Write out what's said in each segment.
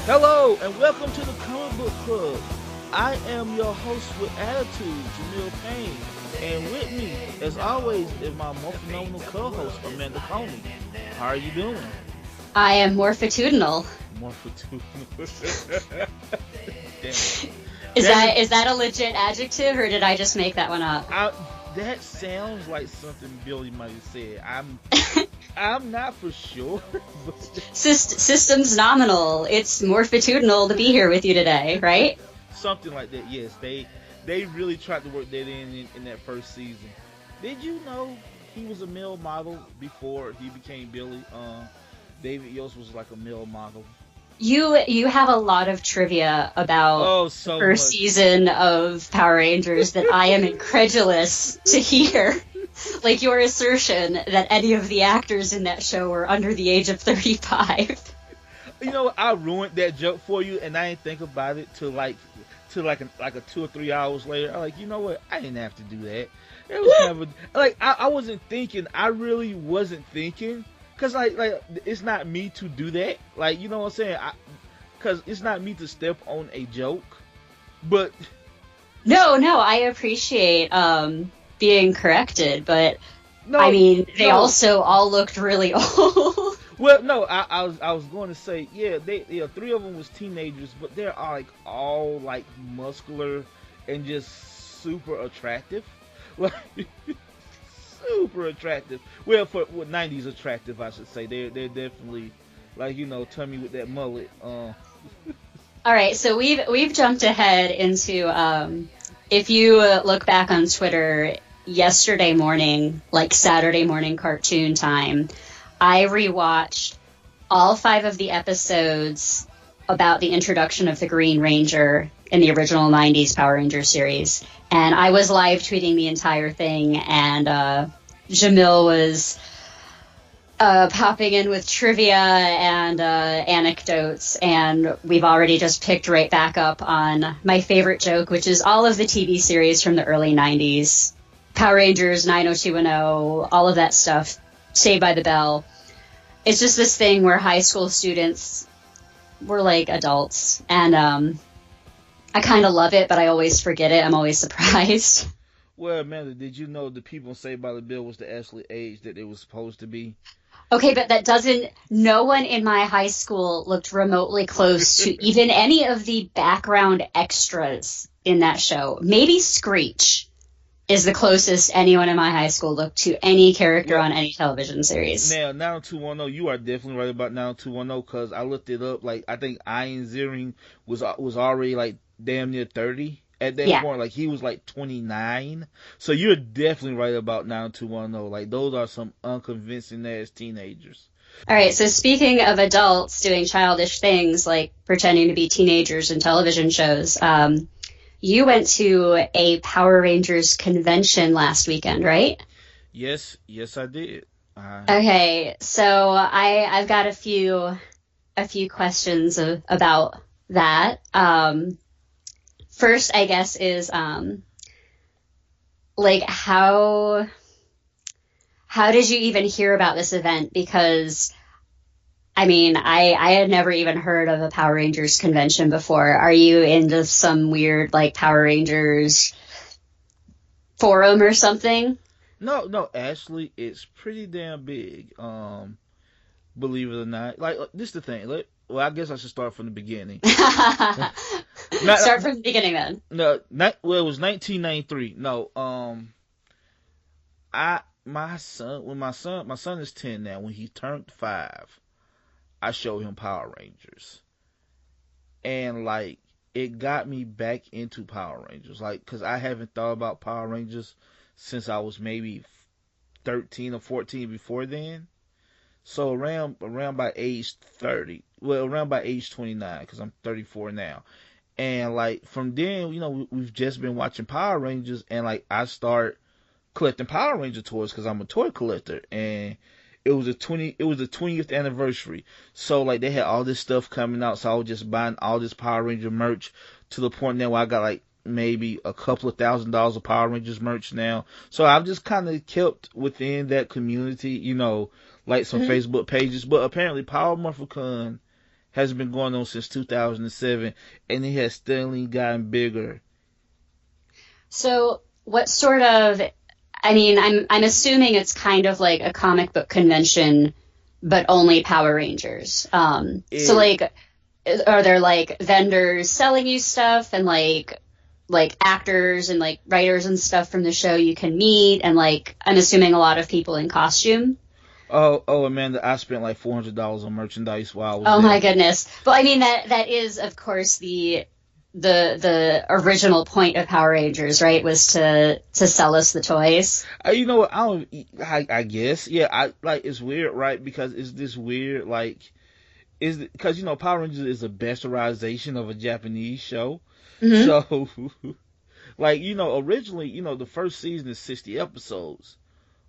Hello and welcome to the Comic Book Club. I am your host with attitude, Jamill Payne, and with me, as always, is my more phenomenal co-host, Amanda Coney. How are you doing? I am morphitudinal. Morphitudinal. Is that a legit adjective, or did I just make that one up? That sounds like something Billy might have said. I'm not for sure. System's nominal. It's morphitudinal to be here with you today, right? Something like that. Yes, they really tried to work that in that first season. Did you know he was a male model before he became Billy? David Yost was like a male model. You have a lot of trivia about the first season of Power Rangers that I am incredulous to hear. Like your assertion that any of the actors in that show were under the age of 35. You know, I ruined that joke for you, and I didn't think about it till like 2 or 3 hours later. I'm like, you know what? I didn't have to do that. It was kind of I wasn't thinking. I really wasn't thinking. Cause like it's not me to do that, like, you know what I'm saying? Cause it's not me to step on a joke, but no, I appreciate being corrected, but no, I mean they also all looked really old. Well, no, I was going to say three of them was teenagers, but they're all muscular and just super attractive, like. Super attractive. Well, for 90s attractive, I should say. They're definitely tummy with that mullet. All right, so we've jumped ahead into if you look back on Twitter yesterday morning, like Saturday morning cartoon time, I rewatched all 5 of the episodes about the introduction of the Green Ranger in the original 90s Power Rangers series. And I was live tweeting the entire thing, and Jamill was popping in with trivia and anecdotes, and we've already just picked right back up on my favorite joke, which is all of the TV series from the early 90s. Power Rangers, 90210, all of that stuff, Saved by the Bell. It's just this thing where high school students were like adults, and I kind of love it, but I always forget it. I'm always surprised. Well, Amanda, did you know the people Saved by the Bell was the actual age that it was supposed to be? Okay, but that doesn't... No one in my high school looked remotely close to even any of the background extras in that show. Maybe Screech is the closest anyone in my high school looked to any character on any television series. Now, 90210, you are definitely right about 90210, because I looked it up. Like, I think Ian Ziering was already damn near 30 at that point. Like, he was 29. So you're definitely right about 90210. Like, those are some unconvincing ass teenagers. All right, so speaking of adults doing childish things like pretending to be teenagers in television shows, you went to a Power Rangers convention last weekend, right? Yes, I did. Okay, so I've got a few questions about that. First, I guess, is how did you even hear about this event? Because I mean, I had never even heard of a Power Rangers convention before. Are you into some weird Power Rangers forum or something? No, actually, it's pretty damn big. Believe it or not. This is the thing. Well, I guess I should start from the beginning. Start from the beginning then. No, it was 1993. No, my son is 10 now. When he turned 5, I showed him Power Rangers, and it got me back into Power Rangers. Cause I haven't thought about Power Rangers since I was maybe 13 or 14 before then. So around by age 30, around by age 29, because I'm 34 now. And from then, we've just been watching Power Rangers, and I start collecting Power Ranger toys because I'm a toy collector, and it was the 20th anniversary. So they had all this stuff coming out, so I was just buying all this Power Ranger merch to the point now where I got maybe a couple of $1,000s of Power Rangers merch now. So I've just kind of kept within that community, some Facebook pages. But apparently Power Morphin has been going on since 2007, and it has steadily gotten bigger. So what sort of, I mean, I'm assuming it's kind of like a comic book convention, but only Power Rangers. So like, are there like vendors selling you stuff and like actors and like writers and stuff from the show you can meet, and like I'm assuming a lot of people in costume? Oh, Amanda, I spent like $400 on merchandise while I was Oh there. my goodness. Well, I mean that is of course the original point of Power Rangers, right? Was to sell us the toys. You know what? I guess. Yeah, it's weird, right? Because it's this weird, like, because, Power Rangers is a bastardization of a Japanese show. Mm-hmm. So, like, originally, the first season is 60 episodes.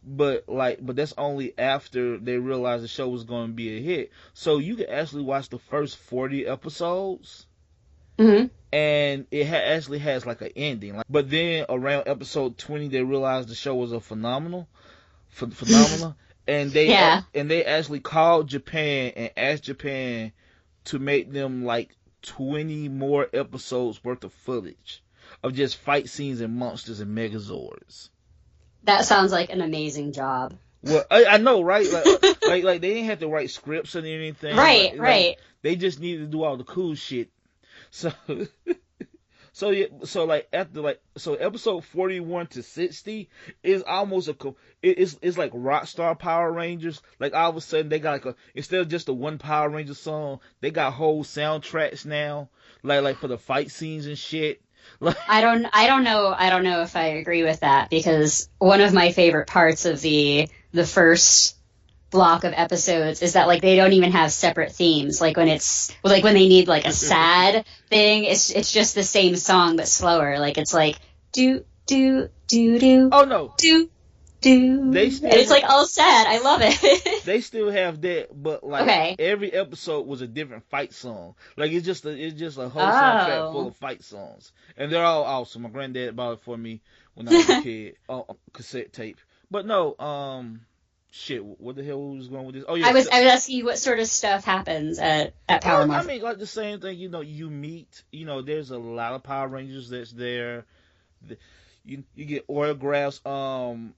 But that's only after they realized the show was going to be a hit. So you can actually watch the first 40 episodes. Mm-hmm. And it actually has like an ending. But then around episode 20, they realized the show was a phenomenal, and they actually called Japan and asked Japan to make them like 20 more episodes worth of footage of just fight scenes and monsters and Megazords. That sounds like an amazing job. Well, I know, right? Like they didn't have to write scripts or anything. Right, right. Like, they just needed to do all the cool shit. So, so episode 41 to 60 is almost it's like Rockstar Power Rangers. Like all of a sudden they got like instead of just a one Power Ranger song, they got whole soundtracks now, like for the fight scenes and shit. Like, I don't know if I agree with that, because one of my favorite parts of the first block of episodes is that like they don't even have separate themes. Like when they need like a sad thing, it's just the same song but slower. Like it's like do do do do. Oh no. Do do. And it's like all sad. I love it. They still have that, but like every episode was a different fight song. Like it's just a whole soundtrack full of fight songs, and they're all awesome. My granddad bought it for me when I was a kid on cassette tape. But no, shit, what the hell was going with this? Oh yeah, I was asking you what sort of stuff happens at Power Morphin. I mean, like the same thing. You meet. There's a lot of Power Rangers that's there. You get autographs. Bandai,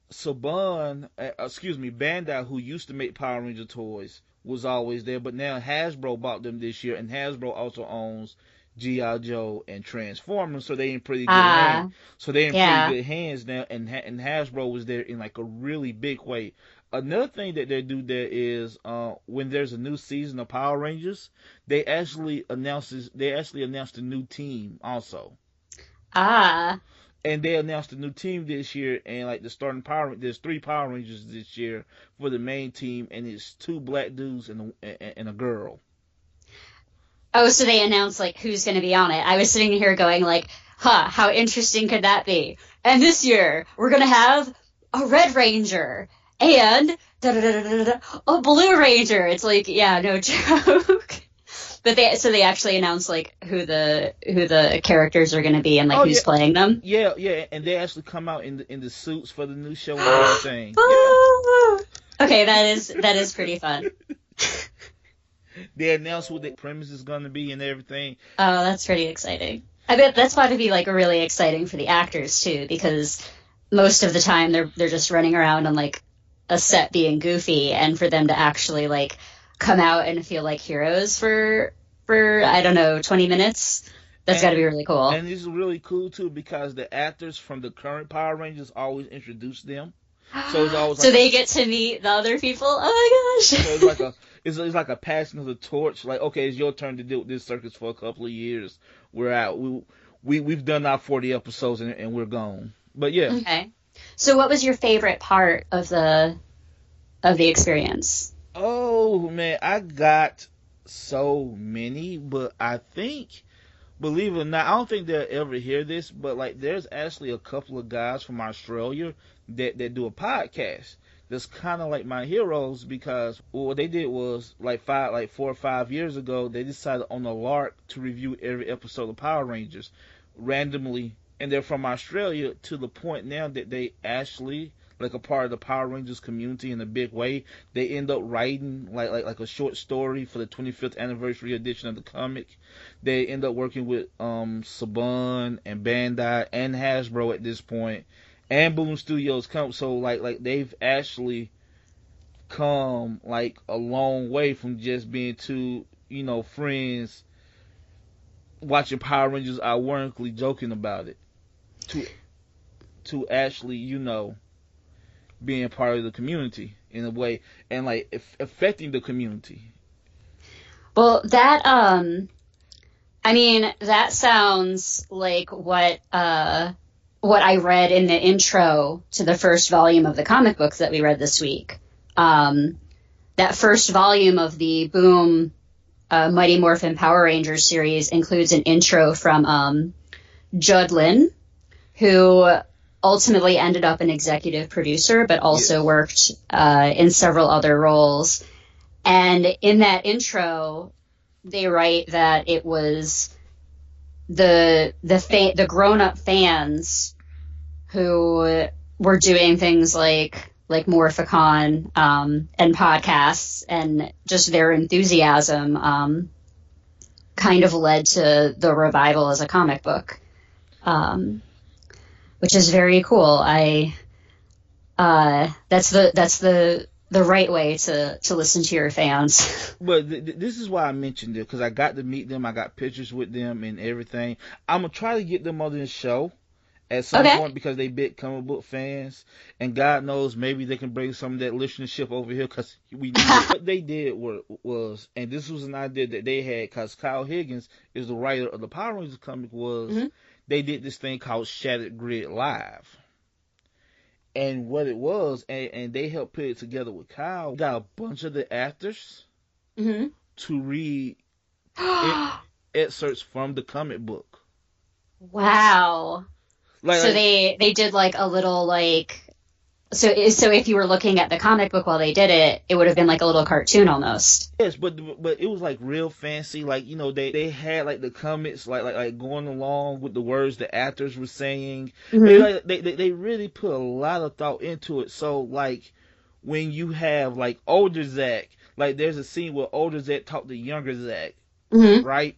who used to make Power Ranger toys, was always there, but now Hasbro bought them this year, and Hasbro also owns G.I. Joe and Transformers, so they in pretty good hands. Pretty good hands now, and Hasbro was there in like a really big way. Another thing that they do there is when there's a new season of Power Rangers, they actually announce a new team also. And they announced a new team this year, and like the starting there's 3 Power Rangers this year for the main team, and it's 2 black dudes and a girl. Oh, so they announced like who's going to be on it. I was sitting here going like, how interesting could that be? And this year we're going to have a Red Ranger and a Blue Ranger. It's like, yeah, no joke. But they actually announced like who the characters are going to be and like who's playing them. Yeah, and they actually come out in the suits for the new show and everything. Okay, that is pretty fun. They announced what the premise is going to be and everything. Oh, that's pretty exciting. I bet that's got to be like really exciting for the actors too, because most of the time they're just running around on like a set being goofy, and for them to actually like come out and feel like heroes for I don't know 20 minutes. That's got to be really cool. And it's really cool too because the actors from the current Power Rangers always introduce them. So it's always so they get to meet the other people. Oh my gosh! So it's like a passing of the torch. Like, okay, it's your turn to deal with this circus for a couple of years. We're out. We've done our 40 episodes and we're gone. But yeah. Okay. So what was your favorite part of the experience? Oh man, I got so many, but I think, believe it or not, I don't think they'll ever hear this, but like there's actually a couple of guys from Australia that do a podcast that's kind of like my heroes, because what they did was like 4 or 5 years ago, they decided on a lark to review every episode of Power Rangers randomly, and they're from Australia to the point now that they actually like a part of the Power Rangers community in a big way. They end up writing like a short story for the 25th anniversary edition of the comic. They end up working with Saban and Bandai and Hasbro at this point, and Boom Studios come. So like they've actually come like a long way from just being two, friends watching Power Rangers ironically joking about it to actually, being part of the community in a way and like affecting the community. Well, that that sounds like what I read in the intro to the first volume of the comic books that we read this week. That first volume of the Boom Mighty Morphin Power Rangers series includes an intro from Judd Lin, who ultimately ended up an executive producer, but also worked in several other roles. And in that intro, they write that it was the grown-up fans who were doing things like Morphicon and podcasts, and just their enthusiasm kind of led to the revival as a comic book, which is very cool. That's the right way to listen to your fans. But this is why I mentioned it, because I got to meet them. I got pictures with them and everything. I'm going to try to get them on this show at some point, because they big comic book fans, and God knows maybe they can bring some of that listenership over here, because what they did was, and this was an idea that they had, because Kyle Higgins is the writer of the Power Rangers comic, they did this thing called Shattered Grid Live. And what it was, and they helped put it together with Kyle, got a bunch of the actors to read excerpts from the comic book. Wow. So they did like a little so if you were looking at the comic book while they did it, it would have been like a little cartoon almost. Yes, but it was like real fancy. Like, they had like the comics like going along with the words the actors were saying. They really put a lot of thought into it. So like when you have like older Zach, like there's a scene where older Zach talked to younger Zach, right?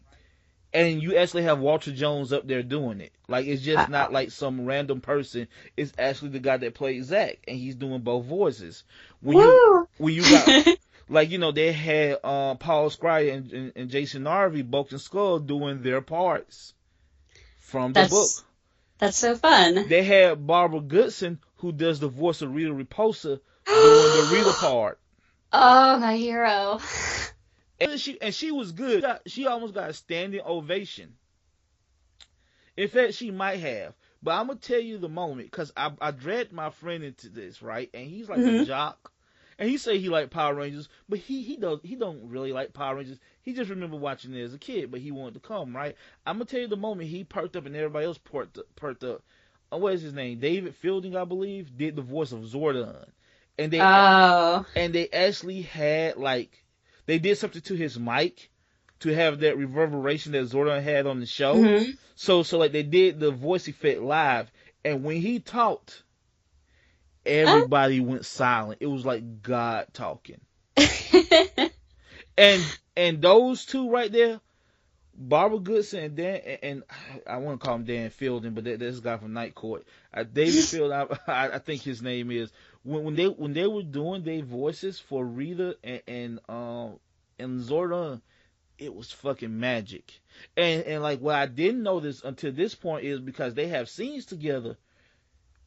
And you actually have Walter Jones up there doing it. Like, it's just not like some random person. It's actually the guy that played Zach, and he's doing both voices. When you got, like, they had Paul Scry and Jason Narvey, Bulk and Skull, doing their parts from the book. That's so fun. They had Barbara Goodson, who does the voice of Rita Repulsa, doing the Rita part. Oh, my hero. And she was good. She almost got a standing ovation. In fact, she might have. But I'm going to tell you the moment, because I dragged my friend into this, right? And he's like a jock. And he say he like Power Rangers, but he don't really like Power Rangers. He just remember watching it as a kid, but he wanted to come, right? I'm going to tell you the moment he perked up and everybody else perked up. What is his name? David Fielding, I believe, did the voice of Zordon. And they actually had like, they did something to his mic to have that reverberation that Zordon had on the show. So like they did the voice effect live, and when he talked, everybody went silent. It was like God talking. and those two right there, Barbara Goodson and Dan, and I want to call him Dan Fielding, but that's this guy from Night Court. David Fielding, I think his name is. When they were doing their voices for Rita and Zordon, it was fucking magic. And like what I didn't notice until this point is because they have scenes together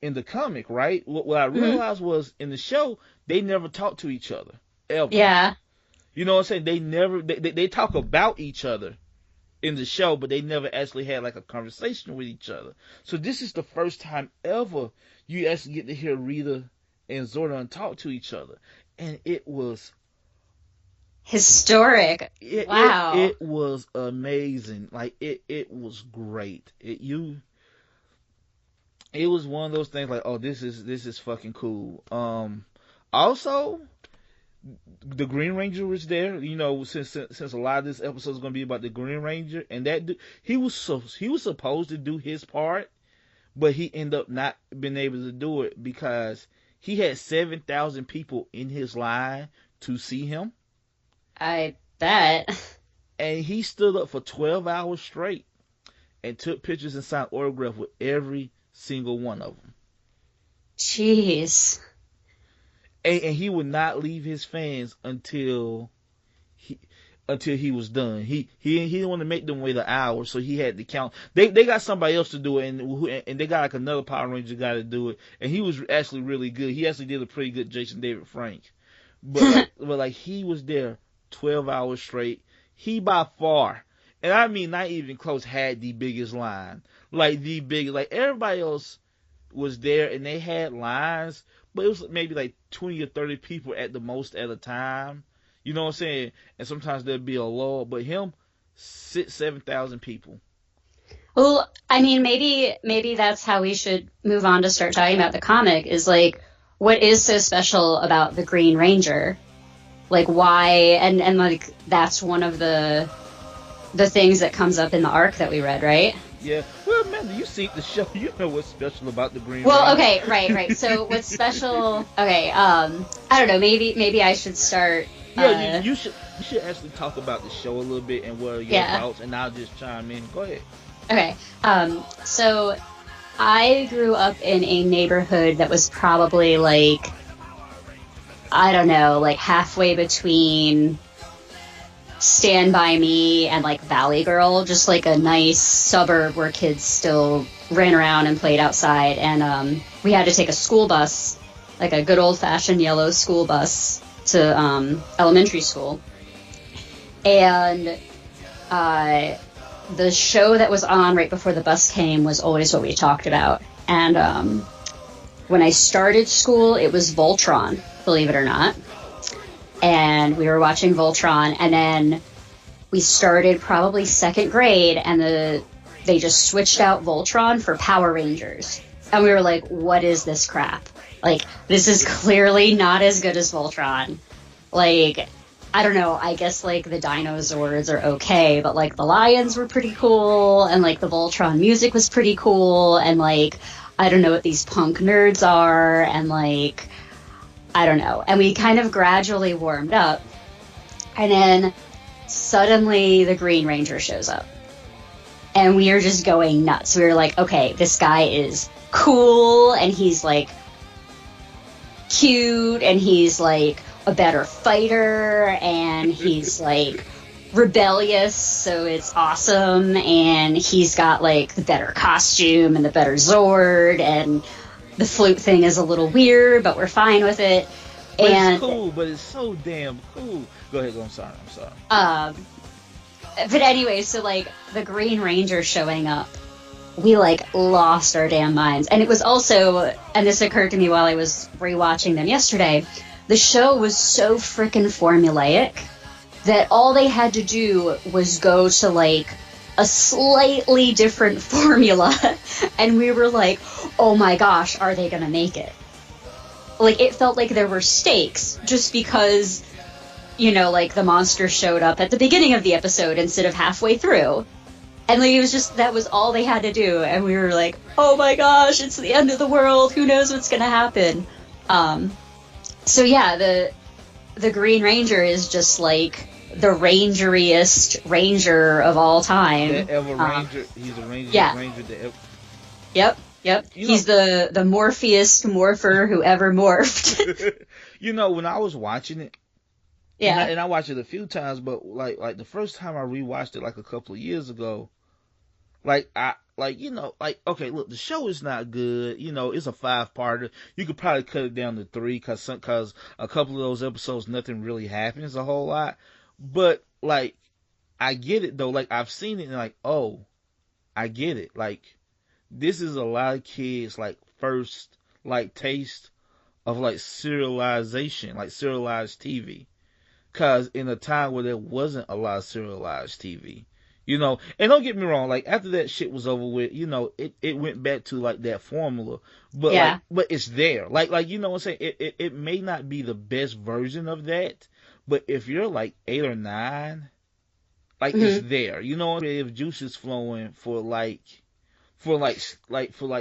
in the comic, right? What I realized was in the show they never talk to each other ever. Yeah. You know what I'm saying? They talk about each other in the show, but they never actually had like a conversation with each other. So this is the first time ever you actually get to hear Rita and Zordon talk to each other, and it was historic. Wow. It was amazing. Like it was great. It was one of those things like, oh, this is fucking cool. Also, the Green Ranger was there. Since a lot of this episode is going to be about the Green Ranger, and that he was supposed to do his part, but he ended up not being able to do it because he had 7,000 people in his line to see him. I bet. And he stood up for 12 hours straight and took pictures and signed autographs with every single one of them. Jeez. And he would not leave his fans until he was done. He didn't want to make them wait an hour, so he had to count. They got somebody else to do it, and they got like another Power Ranger guy to do it, and he was actually really good. He actually did a pretty good Jason David Frank, but like he was there 12 hours straight. He by far, and I mean not even close, had the biggest line. Like the biggest. Like everybody else was there, and they had lines, but it was maybe like 20 or 30 people at the most at a time. You know what I'm saying? And sometimes there'd be a lull, but him, 7,000 people. Well, I mean, maybe that's how we should move on to start talking about the comic, is like, what is so special about the Green Ranger? Like, why, and like, that's one of the things that comes up in the arc that we read, right? Yeah. Well, man, you see the show, you know what's special about the Green Ranger. Well, okay, right. So what's special, okay, I don't know, maybe I should start... Yeah, you should actually talk about the show a little bit and what are your thoughts, and I'll just chime in. Go ahead. Okay. So I grew up in a neighborhood that was probably like, I don't know, like halfway between Stand By Me and like Valley Girl, just like a nice suburb where kids still ran around and played outside. And we had to take a school bus, like a good old-fashioned yellow school bus, to elementary school. And the show that was on right before the bus came was always what we talked about. And when I started school, it was Voltron, believe it or not. And we were watching Voltron, and then we started probably second grade, and they just switched out Voltron for Power Rangers. And we were like, what is this crap? Like, this is clearly not as good as Voltron. Like, I don't know, I guess, like, the dinosaurs are okay, but, like, the lions were pretty cool, and, like, the Voltron music was pretty cool, and, like, I don't know what these punk nerds are, and, like, I don't know. And we kind of gradually warmed up, and then suddenly the Green Ranger shows up. And we are just going nuts. We were like, okay, this guy is cool, and he's, like, cute, and he's like a better fighter, and he's like rebellious, so it's awesome, and he's got like the better costume and the better Zord, and the flute thing is a little weird, but we're fine with it. But and it's cool, but it's so damn cool. Go ahead, I'm sorry. But anyway, so like the Green Ranger showing up, we like lost our damn minds. And it was also, and this occurred to me while I was rewatching them yesterday, the show was so freaking formulaic that all they had to do was go to like a slightly different formula, and we were like, oh my gosh, are they gonna make it? Like, it felt like there were stakes just because, you know, like the monster showed up at the beginning of the episode instead of halfway through. And like, it was just, that was all they had to do, and we were like, oh my gosh, it's the end of the world, who knows what's gonna happen. So yeah, the Green Ranger is just like the rangeriest ranger of all time. That ever ranger, he's a ranger, yeah. Ranger that ever... Yep. He's the morphiest morpher who ever morphed. You know, when I was watching it, yeah, and I watched it a few times, but like the first time I rewatched it like a couple of years ago, okay, look, the show is not good. You know, it's a 5-parter. You could probably cut it down to 3 because a couple of those episodes, nothing really happens a whole lot. But like, I get it though. Like, I've seen it and like, oh, I get it. Like, this is a lot of kids like first like taste of like serialization, like serialized TV. Cause in a time where there wasn't a lot of serialized TV, you know, and don't get me wrong, like after that shit was over with, you know, it went back to like that formula, but yeah. like, but it's there, like you know what I'm saying, it may not be the best version of that, but if you're like 8 or 9, like it's there, you know, if juice is flowing for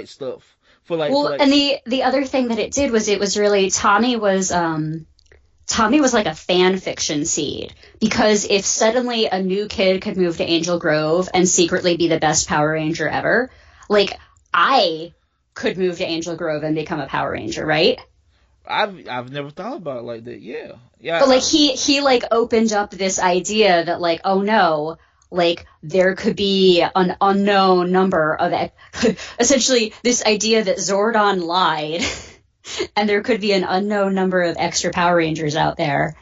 stuff And the other thing that it did was it was really Tommy was like a fan fiction seed, because if suddenly a new kid could move to Angel Grove and secretly be the best Power Ranger ever, like I could move to Angel Grove and become a Power Ranger, right? I've never thought about it like that. Yeah. But like he like opened up this idea that like, oh no, like there could be an unknown number of essentially this idea that Zordon lied and there could be an unknown number of extra Power Rangers out there,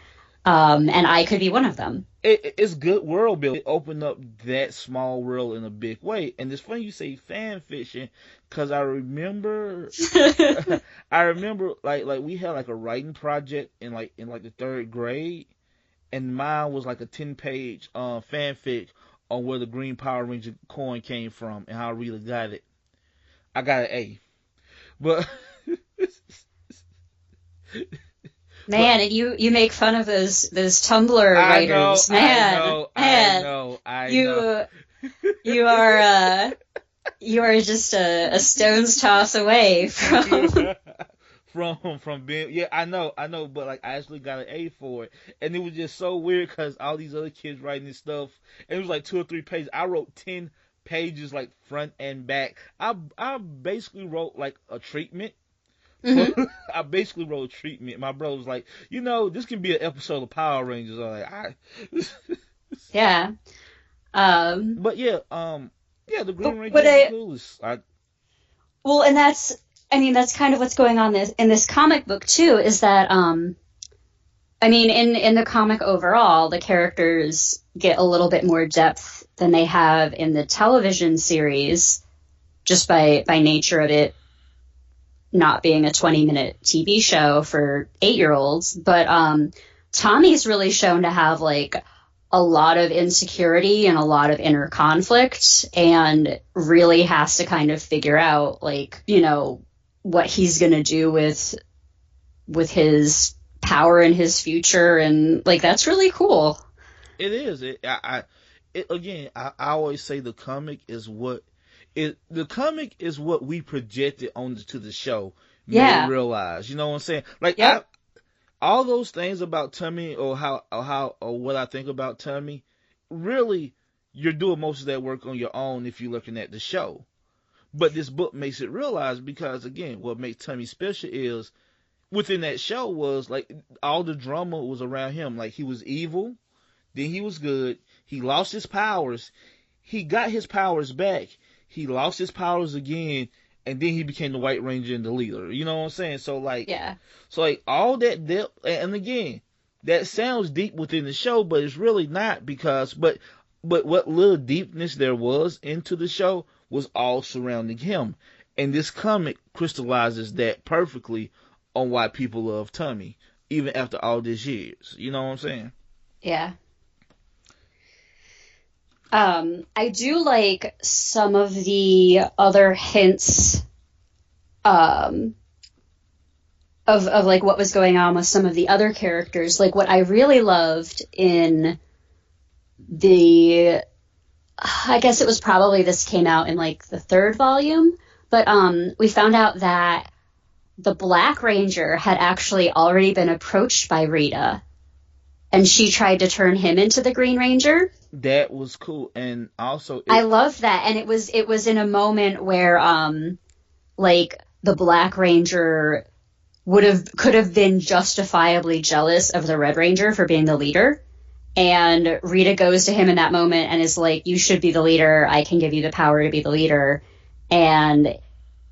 and I could be one of them. It's good world building. It opened up that small world in a big way. And it's funny you say fan fiction, because I remember like we had like a writing project in the third grade, and mine was like a 10-page fanfic on where the Green Power Ranger coin came from and how Rita got it. I got an A, but man, and you make fun of those Tumblr writers. I know. You are just a stone's toss away from from being, yeah, I know, but like I actually got an A for it, and it was just so weird because all these other kids writing this stuff, and it was like 2 or 3 pages. I wrote 10 pages like front and back. I basically wrote like a treatment. Mm-hmm. I basically wrote a treatment. My brother was like, this can be an episode of Power Rangers. I was like, yeah. But yeah, the Green Ranger is the coolest. Well, and that's kind of what's going on in this comic book too, is that, in the comic overall, the characters get a little bit more depth than they have in the television series, just by nature of it not being a 20-minute TV show for 8-year-olds. But Tommy's really shown to have like a lot of insecurity and a lot of inner conflict, and really has to kind of figure out like, what he's going to do with his power and his future. And like, that's really cool. It is. I always say the comic is what we projected onto the show. Made realize, you know what I'm saying? Like, yep. All those things about Tommy, or what I think about Tommy, really, you're doing most of that work on your own if you're looking at the show. But this book makes it realize, because again, what makes Tommy special is within that show was like all the drama was around him. Like, he was evil, then he was good. He lost his powers. He got his powers back. He lost his powers again, and then he became the White Ranger and the leader. You know what I'm saying? So like, yeah. So like all that depth, and again, that sounds deep within the show, but it's really not, because but what little deepness there was into the show was all surrounding him, and this comic crystallizes that perfectly on why people love Tommy even after all these years. You know what I'm saying? Yeah. I do like some of the other hints of like what was going on with some of the other characters. Like, what I really loved in I guess it was probably, this came out in like the 3rd volume, but we found out that the Black Ranger had actually already been approached by Rita, and she tried to turn him into the Green Ranger. That was cool. And also, I love that. And it was in a moment where like the Black Ranger could have been justifiably jealous of the Red Ranger for being the leader. And Rita goes to him in that moment and is like, you should be the leader. I can give you the power to be the leader. And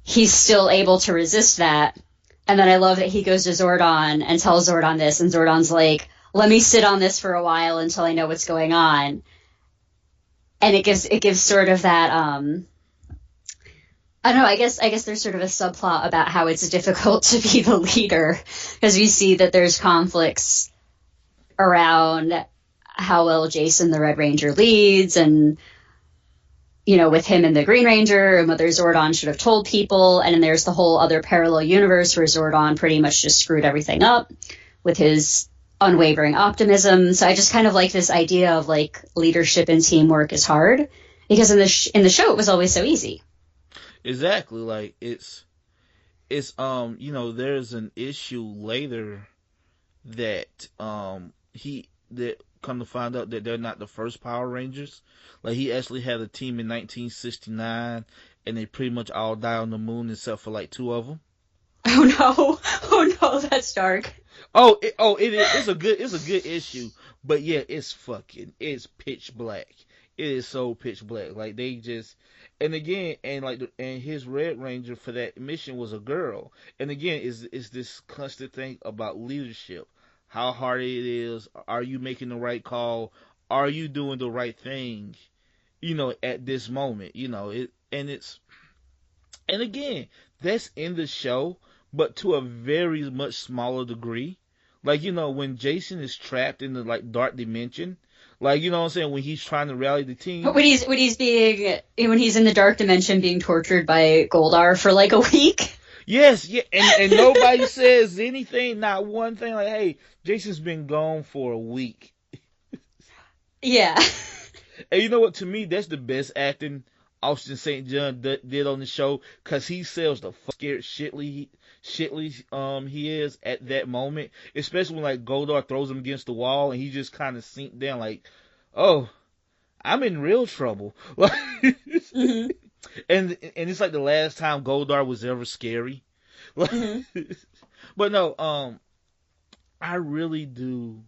he's still able to resist that. And then I love that he goes to Zordon and tells Zordon this, and Zordon's like, let me sit on this for a while until I know what's going on. And it gives sort of that, I don't know, I guess there's sort of a subplot about how it's difficult to be the leader, because we see that there's conflicts around how well Jason the Red Ranger leads, and, with him and the Green Ranger, and whether Zordon should have told people. And then there's the whole other parallel universe where Zordon pretty much just screwed everything up with his unwavering optimism. So I just kind of like this idea of like leadership and teamwork is hard, because in the show it was always so easy. Exactly. Like, it's it's there's an issue later that that come to find out that they're not the first Power Rangers. Like, he actually had a team in 1969, and they pretty much all died on the moon except for like 2 of them. Oh no! Oh no! That's dark. It's a good issue, but yeah, it's pitch black. It is so pitch black. Like, they just, and again, and his Red Ranger for that mission was a girl. And again, is this constant thing about leadership, how hard it is. Are you making the right call? Are you doing the right thing? At this moment, and again, that's in the show, but to a very much smaller degree. Like, when Jason is trapped in the like dark dimension, like, you know what I'm saying, when he's trying to rally the team. When he's in the dark dimension being tortured by Goldar for like a week. Yes, yeah, and nobody says anything, not one thing, like, hey, Jason's been gone for a week. Yeah. And you know what? To me, that's the best acting Austin St. John did on the show, because he sells the scared shitley he is at that moment, especially when like Goldar throws him against the wall and he just kind of sink down like, oh, I'm in real trouble. Mm-hmm. and it's like the last time Goldar was ever scary. Mm-hmm. But no, I really do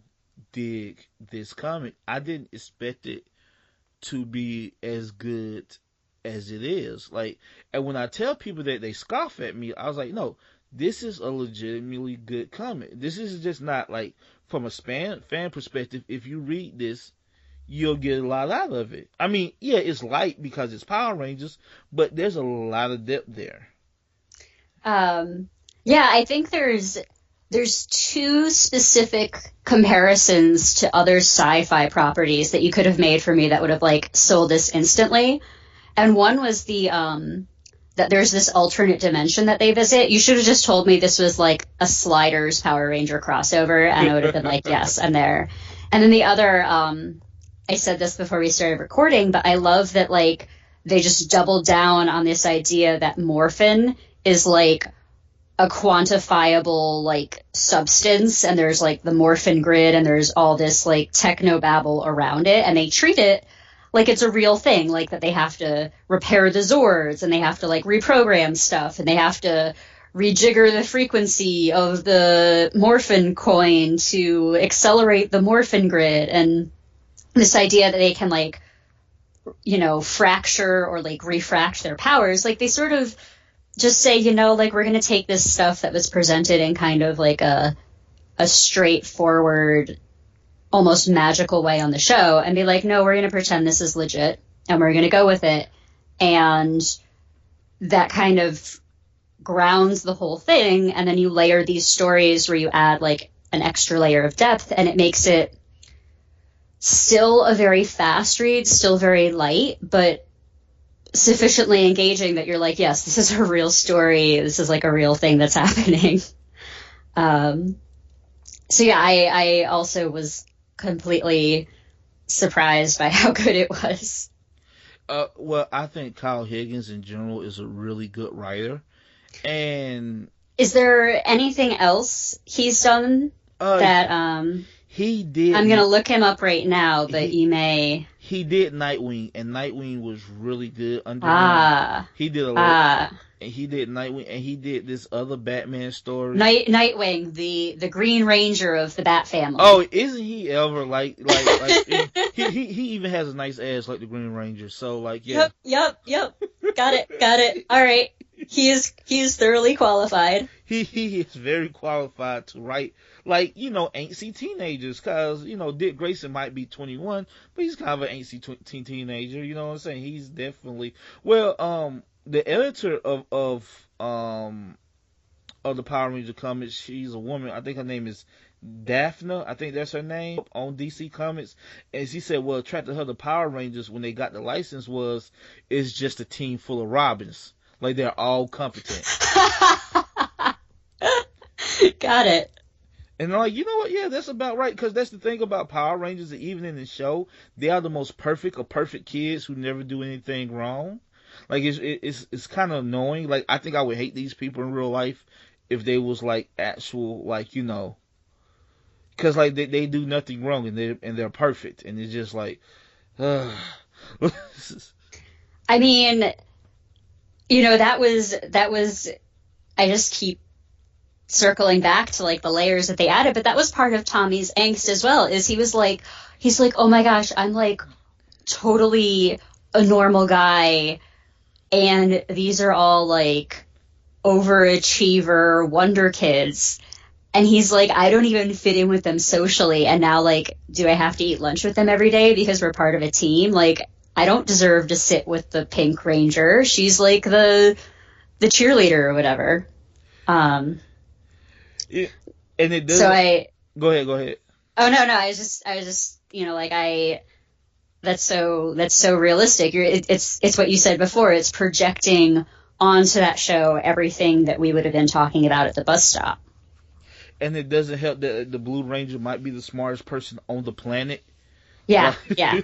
dig this comic. I didn't expect it to be as good as it is. Like, and when I tell people that, they scoff at me. I was like, no, this is a legitimately good comic. This is just not like, from a fan perspective, if you read this, you'll get a lot out of it. I mean, yeah, it's light because it's Power Rangers, but there's a lot of depth there. Yeah, I think there's 2 specific comparisons to other sci-fi properties that you could have made for me that would have like sold this instantly. And one was that there's this alternate dimension that they visit. You should have just told me this was like a Sliders Power Ranger crossover, and I would have been like, yes, I'm there. And then the other, I said this before we started recording, but I love that like they just doubled down on this idea that Morphin is like a quantifiable like substance, and there's like the Morphin grid, and there's all this like technobabble around it, and they treat it like it's a real thing, like that they have to repair the Zords, and they have to like reprogram stuff, and they have to rejigger the frequency of the Morphin coin to accelerate the Morphin grid, and this idea that they can like, fracture or like refract their powers. Like, they sort of just say, like, we're going to take this stuff that was presented in kind of like a straightforward, almost magical way on the show, and be like, no, we're going to pretend this is legit, and we're going to go with it. And that kind of grounds the whole thing, and then you layer these stories where you add like an extra layer of depth, and it makes it still a very fast read, still very light, but sufficiently engaging that you're like, yes, this is a real story, this is like a real thing that's happening. So yeah, I also was completely surprised by how good it was. Well, I think Kyle Higgins in general is a really good writer. And is there anything else he's done that he did? I'm gonna look him up right now, but you may. He did Nightwing, and Nightwing was really good under him. He did a lot. And he did Nightwing, and he did this other Batman story. Nightwing, the Green Ranger of the Bat family. Oh, isn't he ever like he even has a nice ass like the Green Ranger. So like, yeah. Yep. Got it. All right. He is thoroughly qualified. He is very qualified to write, like, angsty teenagers, because, Dick Grayson might be 21, but he's kind of an angsty teenager, you know what I'm saying? He's definitely, the editor of the Power Ranger comics, she's a woman, I think her name is Daphne, I think that's her name, on DC Comics, and she said what attracted her to Power Rangers when they got the license is just a team full of Robins. Like, they're all competent. Got it. And I'm like, you know what? Yeah, that's about right. Because that's the thing about Power Rangers, that even in the show, they are the most perfect of perfect kids who never do anything wrong. Like it's kind of annoying. Like I think I would hate these people in real life if they was like actual like because like they do nothing wrong and they're perfect and it's just like, uh. I mean, that was I just keep circling back to like the layers that they added, but that was part of Tommy's angst as well. Is he's like, oh my gosh, I'm like totally a normal guy, and these are all like overachiever wonder kids. And he's like, I don't even fit in with them socially. And now, like, do I have to eat lunch with them every day because we're part of a team? Like, I don't deserve to sit with the Pink Ranger. She's like the cheerleader or whatever. Yeah, and it does. So I go ahead. Oh no, I was just like that's so realistic. It's what you said before. It's projecting onto that show everything that we would have been talking about at the bus stop. And it doesn't help that the Blue Ranger might be the smartest person on the planet. Yeah, like, yeah.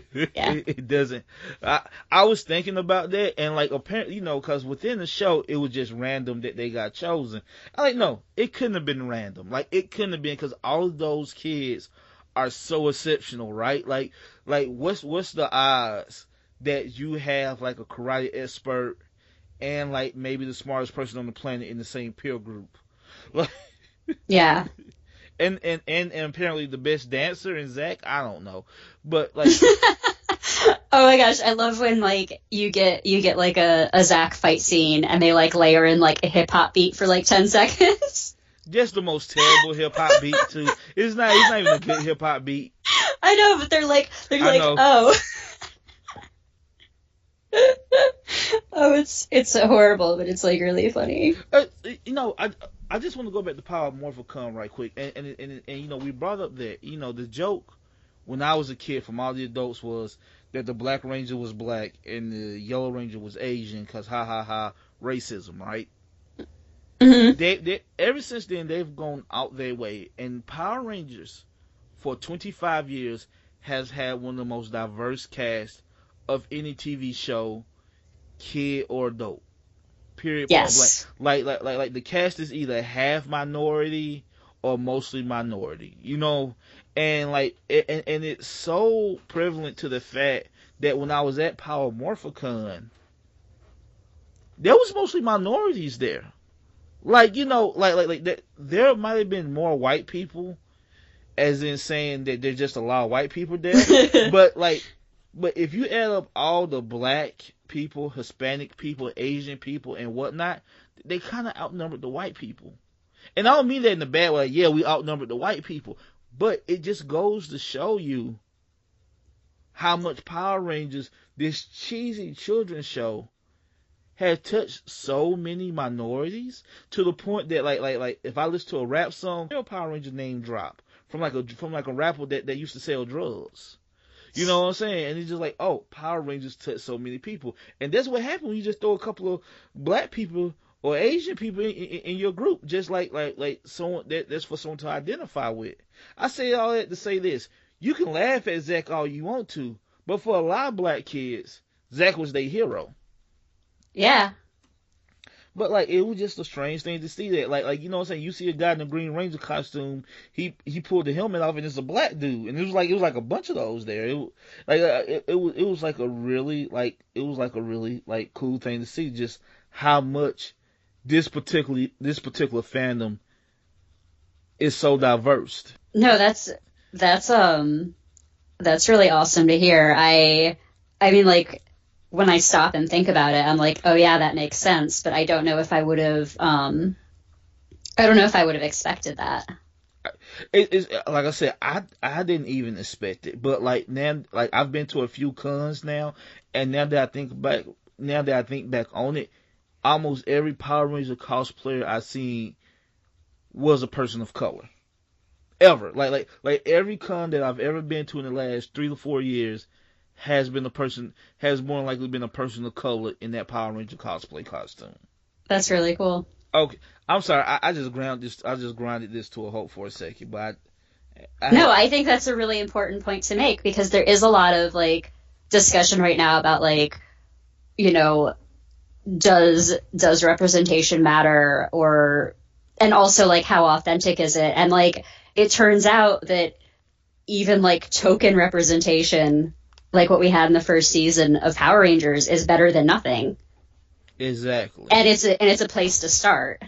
It doesn't. I was thinking about that, and like apparently, because within the show it was just random that they got chosen. I'm like, no, it couldn't have been random. Like it couldn't have been because all of those kids are so exceptional, right? Like what's the odds that you have like a karate expert and like maybe the smartest person on the planet in the same peer group? Like, yeah. And apparently the best dancer in Zach, I don't know, but like, oh my gosh, I love when like you get like a Zach fight scene and they like layer in like a hip hop beat for like 10 seconds. Just the most terrible hip hop beat too. It's not even a good hip hop beat. I know, but they're like oh. Oh, it's so horrible, but it's like really funny. I just want to go back to Power Morphicon right quick, and we brought up that the joke when I was a kid from all the adults was that the Black Ranger was black and the Yellow Ranger was Asian because ha racism, right? Mm-hmm. They ever since then they've gone out their way, and Power Rangers for 25 years has had one of the most diverse casts of any TV show, kid or adult. Period. Yes. Like the cast is either half minority or mostly minority, and and it's so prevalent to the fact that when I was at Power Morphicon, there was mostly minorities there. Like that there might have been more white people, as in saying that there's just a lot of white people there, but if you add up all the black people, Hispanic people, Asian people, and whatnot, they kind of outnumbered the white people. And I don't mean that in a bad way. Yeah, we outnumbered the white people, but it just goes to show you how much Power Rangers, this cheesy children's show, has touched so many minorities to the point that like if I listen to a rap song, a Power Ranger name drop from like a rapper that used to sell drugs. You know what I'm saying? And it's just like, oh, Power Rangers touch so many people. And that's what happens when you just throw a couple of black people or Asian people in your group, just like someone that's for someone to identify with. I say all that to say this. You can laugh at Zach all you want to, but for a lot of black kids, Zach was their hero. Yeah. But like it was just a strange thing to see that, like you know what I'm saying. You see a guy in a Green Ranger costume, he pulled the helmet off, and it's a black dude, and it was like a bunch of those there. It was like a really like cool thing to see, just how much this particular fandom is so diverse. No, that's really awesome to hear. I mean, like, when I stop and think about it, I'm like, oh yeah, that makes sense. But I don't know if I would have, expected that. It's like I said, I didn't even expect it. But like now, like I've been to a few cons now, and now that I think back on it, almost every Power Ranger cosplayer I seen was a person of color. Ever. Like every con that I've ever been to in the last 3 to 4 years has more than likely been a person of color in that Power Ranger cosplay costume. That's really cool. Okay, I'm sorry. I just grinded this to a halt for a second, but I think that's a really important point to make, because there is a lot of like discussion right now about like, does representation matter, and also like how authentic is it? And like it turns out that even like token representation, like what we had in the first season of Power Rangers, is better than nothing. Exactly. And it's a place to start.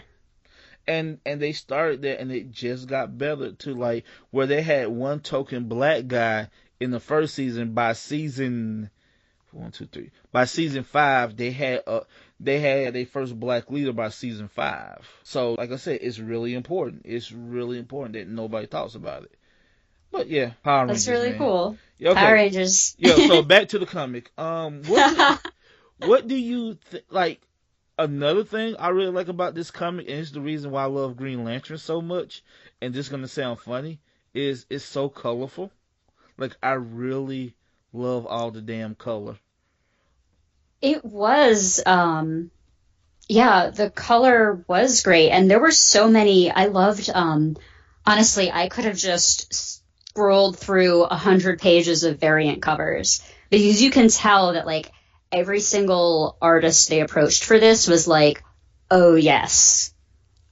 And they started there, and it just got better to like where they had one token black guy in the first season. By season 5, they had their first black leader by season 5. So like I said, it's really important. It's really important that nobody talks about it. But yeah, Power Rangers. That's really cool. Okay. Power Rangers. Yeah. So back to the comic. What do you like? Another thing I really like about this comic, and it's the reason why I love Green Lantern so much, and this is gonna sound funny, is it's so colorful. Like, I really love all the damn color. It was, yeah, the color was great, and there were so many. I loved, honestly, I could have just scrolled through 100 pages of variant covers, because you can tell that like every single artist they approached for this was like, oh yes,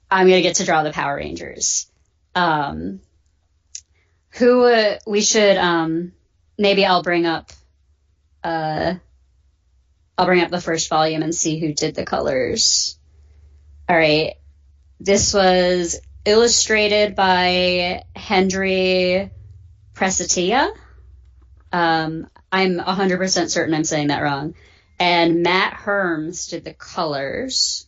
I'm gonna get to draw the Power Rangers. Who we should maybe I'll bring up the first volume and see who did the colors. All right, this was illustrated by Hendry Presatia. I'm 100% certain I'm saying that wrong. And Matt Herms did the colors.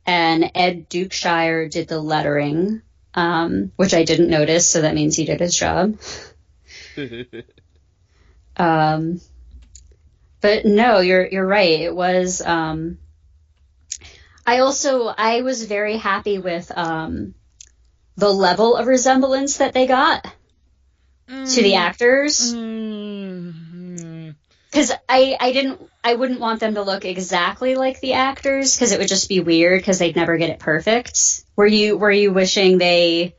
And Ed Dukeshire did the lettering, which I didn't notice, so that means he did his job. But no, you're right. It was. I was very happy with the level of resemblance that they got to the actors. Because I wouldn't want them to look exactly like the actors, because it would just be weird, because they'd never get it perfect. Were you wishing they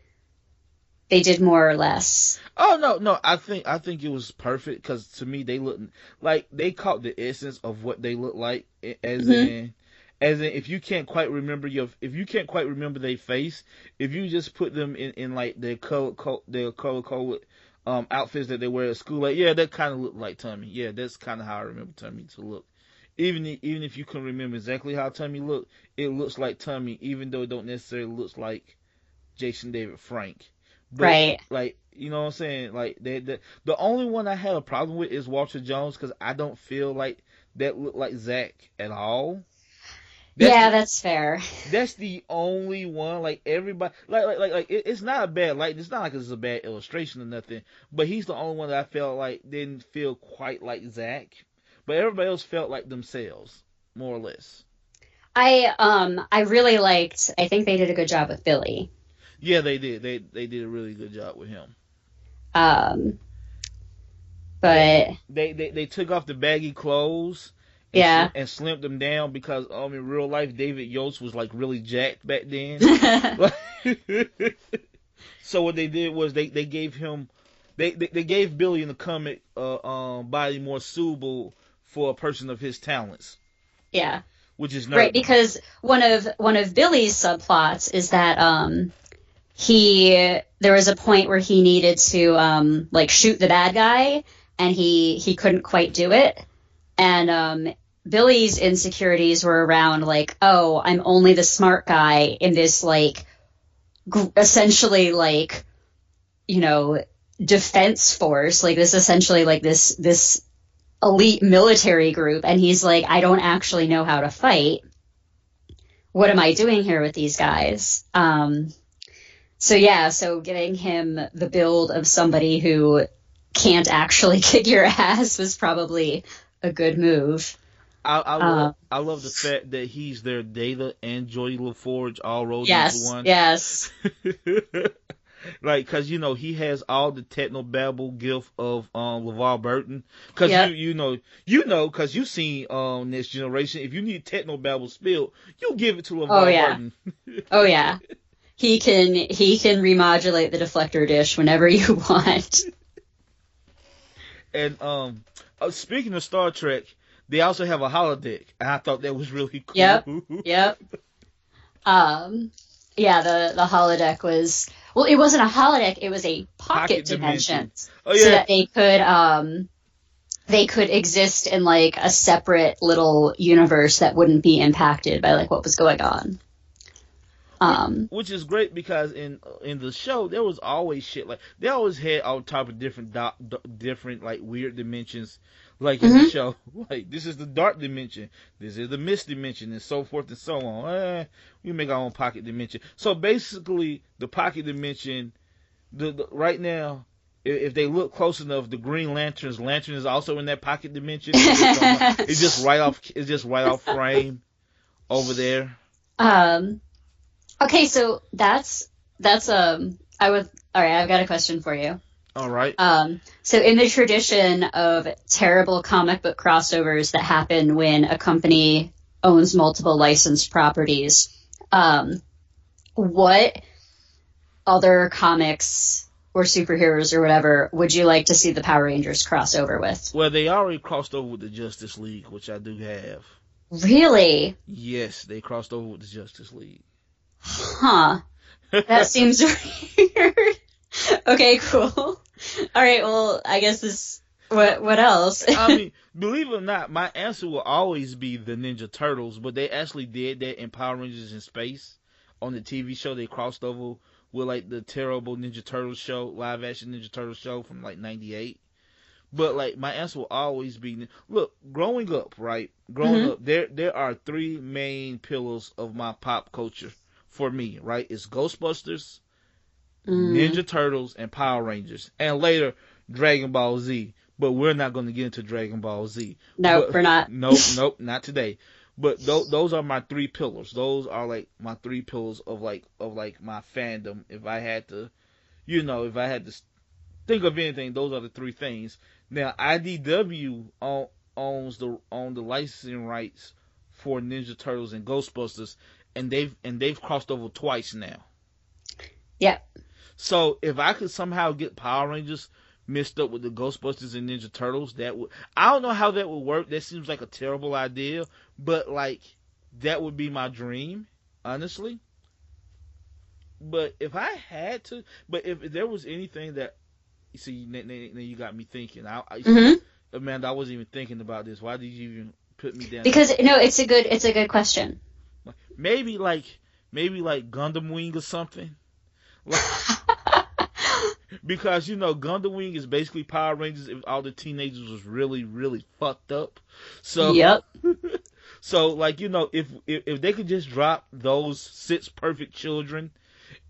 did more or less? Oh no, I think it was perfect, because to me they look like they caught the essence of what they look like, as in if you can't quite remember their face, if you just put them in like their color coded outfits that they wear at school, like, yeah, that kind of looked like Tommy. Yeah, that's kind of how I remember Tommy to look. Even if you couldn't remember exactly how Tommy looked, it looks like Tommy, even though it don't necessarily look like Jason David Frank. But, right. Like, you know what I'm saying? Like, the only one I had a problem with is Walter Jones, because I don't feel like that looked like Zach at all. That's fair. That's the only one. Like, everybody, like it's not a bad, like, it's not like it's a bad illustration or nothing, but he's the only one that I felt like didn't feel quite like Zach, but everybody else felt like themselves, more or less. I really liked. I think they did a good job with Billy. Yeah, they did. They did a really good job with him. But they took off the baggy clothes. And slimmed them down, because in real life David Yost was like really jacked back then. So what they did was they gave him they gave Billy in the comic body more suitable for a person of his talents. Yeah. Which is right, because one of Billy's subplots is that there was a point where he needed to like shoot the bad guy, and he couldn't quite do it, and Billy's insecurities were around like, oh, I'm only the smart guy in this like essentially like, you know, defense force, like this essentially like this elite military group, and he's like, I don't actually know how to fight. What am I doing here with these guys? So giving him the build of somebody who can't actually kick your ass was probably a good move. I love the fact that he's their Data and Joy LaForge all rolled into one. Yes. Like, cause you know he has all the technobabble gift of LeVar Burton. Cause you know, cause you've seen Next Generation. If you need technobabble spilled, you give it to LeVar Burton. Oh yeah. He can remodulate the deflector dish whenever you want. And speaking of Star Trek, they also have a holodeck, and I thought that was really cool. Yep. Yeah, the holodeck was, well, it wasn't a holodeck, it was a pocket dimension. Oh, yeah. So that they could exist in like a separate little universe that wouldn't be impacted by like what was going on. Which is great because in the show there was always shit like they always had all type of different different like weird dimensions, like in the show, like this is the dark dimension, this is the mist dimension, and so forth and so on. We make our own pocket dimension. So basically, the pocket dimension, the right now, if they look close enough, the Green Lantern is also in that pocket dimension. It's just right off frame over there. Okay, so that's all right, I've got a question for you. All right. So in the tradition of terrible comic book crossovers that happen when a company owns multiple licensed properties, what other comics or superheroes or whatever would you like to see the Power Rangers cross over with? Well, they already crossed over with the Justice League, which I do have. Really? Yes, they crossed over with the Justice League. Huh. That seems weird. Okay, cool. All right, well, I guess this... What else? I mean, believe it or not, my answer will always be the Ninja Turtles, but they actually did that in Power Rangers in Space. On the TV show, they crossed over with, like, the terrible Ninja Turtles show, live-action Ninja Turtles show from, like, 98. But, like, my answer will always be... Look, growing up, right? There are three main pillars of my pop culture for me, right? It's Ghostbusters, Ninja Turtles, and Power Rangers. And later, Dragon Ball Z. But we're not going to get into Dragon Ball Z. No, we're not. Nope, not today. But those are my three pillars. Those are like my three pillars of my fandom. If I had to think of anything, those are the three things. Now, IDW owns the licensing rights for Ninja Turtles and Ghostbusters, and they've crossed over twice now. Yeah. So if I could somehow get Power Rangers mixed up with the Ghostbusters and Ninja Turtles, I don't know how that would work. That seems like a terrible idea, but like that would be my dream, honestly. But if I had to, if there was anything that, you see, now you got me thinking. Amanda, I wasn't even thinking about this. Why did you even put me down? Because no, it's a good question. Maybe like Gundam Wing or something. Because, Gundam Wing is basically Power Rangers if all the teenagers was really, really fucked up. So, yep. So, like, if they could just drop those 6 perfect children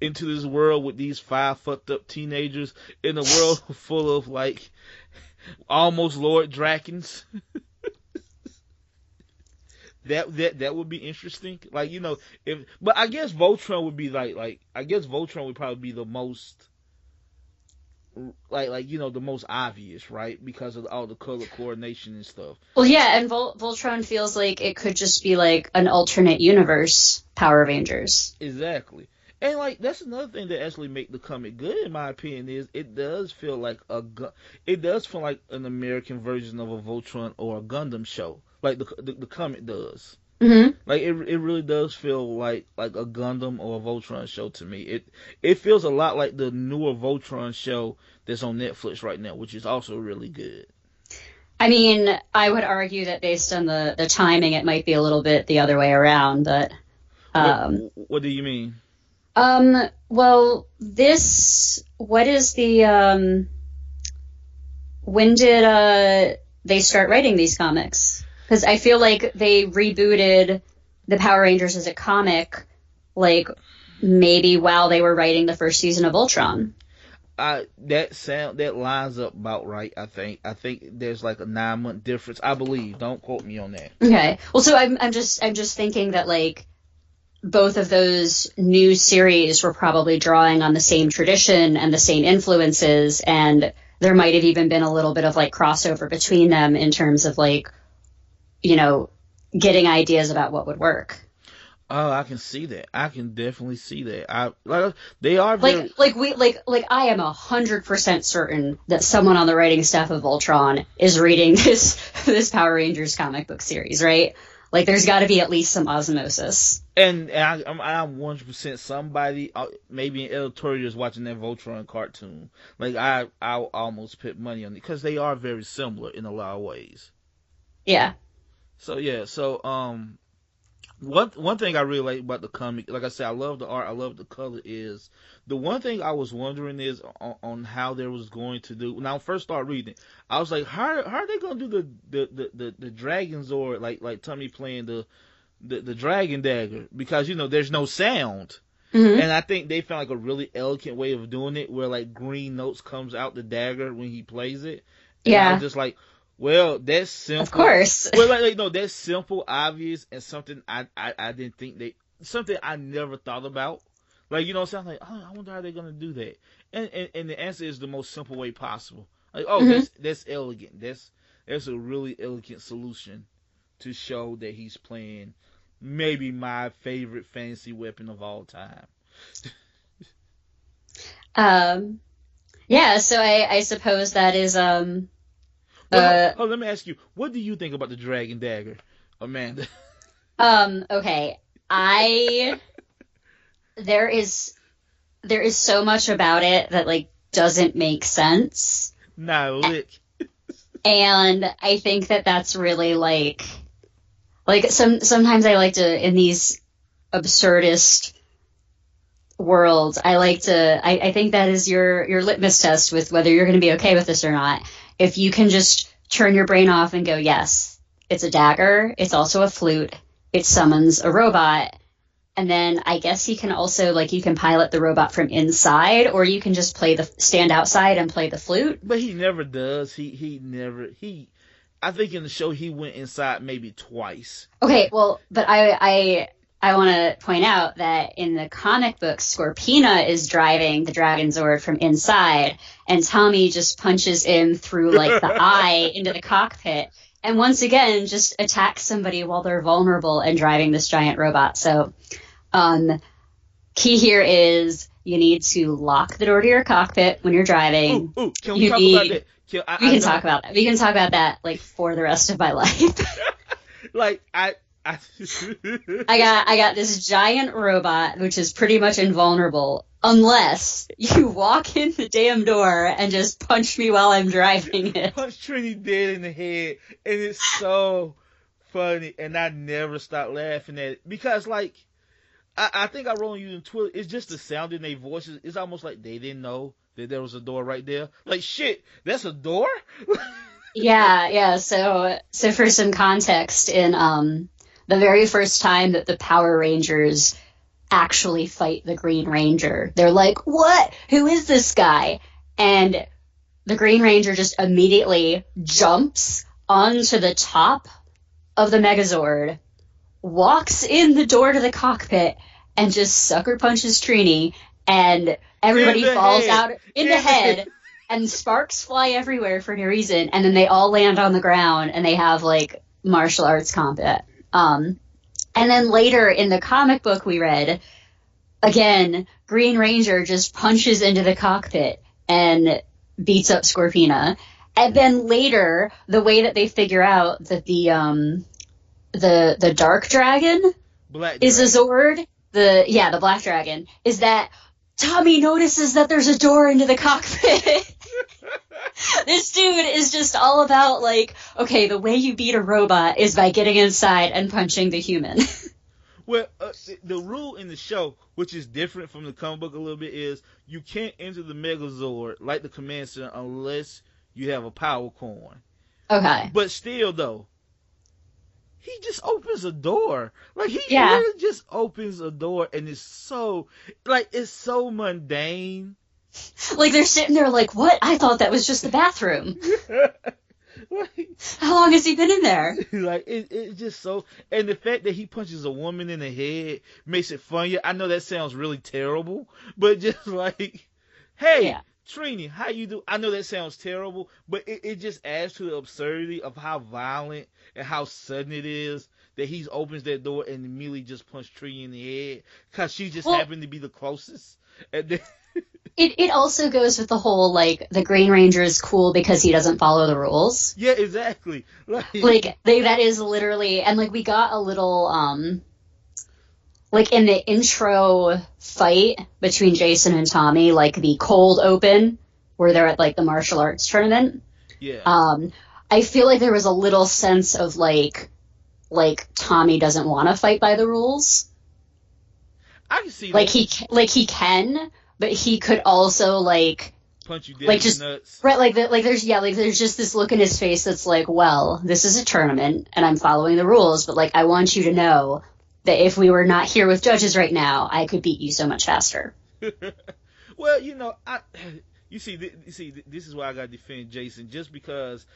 into this world with these 5 fucked up teenagers in a world full of, like, almost Lord Drakens. That would be interesting. Like, but I guess Voltron would be Voltron would probably be the most the most obvious, right? Because of all the color coordination and stuff. Well, yeah, and Voltron feels like it could just be like an alternate universe Power Rangers. Exactly. And like that's another thing that actually make the comic good, in my opinion, is it does feel like an American version of a Voltron or a Gundam show, like the comic does. Mm-hmm. Like it really does feel like a Gundam or a Voltron show to me. It feels a lot like the newer Voltron show that's on Netflix right now, which is also really good. I mean, I would argue that based on the timing, it might be a little bit the other way around, but what do you mean? Well, what is the when did they start writing these comics? Because I feel like they rebooted the Power Rangers as a comic, like, maybe while they were writing the first season of Ultron. That lines up about right, I think. I think there's like a 9-month difference, I believe. Don't quote me on that. Okay. Well, so I'm just thinking that, like, both of those new series were probably drawing on the same tradition and the same influences, and there might have even been a little bit of, like, crossover between them in terms of, like, getting ideas about what would work. Oh, I can see that. I can definitely see that. They are very I am 100% certain that someone on the writing staff of Voltron is reading this Power Rangers comic book series, right? Like, there's got to be at least some osmosis. and I'm 100% somebody maybe an editorial is watching that Voltron cartoon. Like I almost put money on it because they are very similar in a lot of ways. Yeah. So yeah, one thing I really like about the comic, like I said, I love the art, I love the color. Is the one thing I was wondering is on how they was going to do. When I first started reading, I was like, how are they going to do the Dragon Zord like Tommy playing the Dragon Dagger, because there's no sound. Mm-hmm. And I think they found like a really elegant way of doing it, where like green notes comes out the dagger when he plays it. And I Yeah. was just like, well, that's simple. Of course. Well, no, that's simple, obvious, and something I didn't think something I never thought about. Like, what I'm saying? Like, oh, I wonder how they're gonna do that. And the answer is the most simple way possible. Like, oh, Mm-hmm. that's elegant. That's a really elegant solution to show that he's playing maybe my favorite fantasy weapon of all time. Yeah, so I suppose that is let me ask you, what do you think about the Dragon Dagger, Amanda? Okay. There is so much about it that like doesn't make sense. Nah, lick. And I think that that's really like sometimes I like to, in these absurdist worlds, I think that is your litmus test with whether you're going to be okay with this or not. If you can just turn your brain off and go, yes, it's a dagger, it's also a flute, it summons a robot, and then I guess he can also, like, you can pilot the robot from inside, or you can just stand outside and play the flute. But he never does. I think in the show he went inside maybe twice. Okay, well, but I want to point out that in the comic book, Scorpina is driving the Dragon Zord from inside, and Tommy just punches him through, like, the eye into the cockpit, and once again just attacks somebody while they're vulnerable and driving this giant robot. So, key here is you need to lock the door to your cockpit when you're driving. Can we talk about that? We can talk about that. We can talk about that, like, for the rest of my life. Like, I got this giant robot, which is pretty much invulnerable, unless you walk in the damn door and just punch me while I'm driving it. Punch Trini dead in the head, and it's so funny, and I never stop laughing at it, because, like, I think I wrote on you on Twitter, it's just the sound in their voices. It's almost like they didn't know that there was a door right there. Like, shit, that's a door? Yeah. So for some context, in the very first time that the Power Rangers actually fight the Green Ranger, they're like, what? Who is this guy? And the Green Ranger just immediately jumps onto the top of the Megazord, walks in the door to the cockpit, and just sucker punches Trini, and everybody falls out in the head, and sparks fly everywhere for no reason, and then they all land on the ground, and they have, like, martial arts combat. And then later in the comic book we read, again, Green Ranger just punches into the cockpit and beats up Scorpina. And then later, the way that they figure out that the Dark Dragon is a Zord, the Black Dragon, is that Tommy notices that there's a door into the cockpit. This dude is just all about, like, okay, the way you beat a robot is by getting inside and punching the human. Well, the rule in the show, which is different from the comic book a little bit, is you can't enter the Megazord like the Command Center unless you have a power coin. Okay. But still, though, he just opens a door. Like, he really just opens a door, and it's so mundane. Like, they're sitting there like, what? I thought that was just the bathroom. How long has he been in there? Like, it's just so... And the fact that he punches a woman in the head makes it funny. I know that sounds really terrible, but just like, hey, Trini, how you do? I know that sounds terrible, but it just adds to the absurdity of how violent and how sudden it is that he opens that door and immediately just punched Trini in the head because she just happened to be the closest. And then it also goes with the whole, like, the Green Ranger is cool because he doesn't follow the rules. Yeah, exactly. Like that is literally, and like we got a little like in the intro fight between Jason and Tommy, like the cold open where they're at like the martial arts tournament. Yeah. I feel like there was a little sense of like Tommy doesn't want to fight by the rules. I can see like that. he can, but he could also like Punch you dead like in just the nuts. right like there's just this look in his face that's like, well, this is a tournament and I'm following the rules, but like I want you to know that if we were not here with judges right now, I could beat you so much faster. Well, you see, this is why I got to defend Jason, just because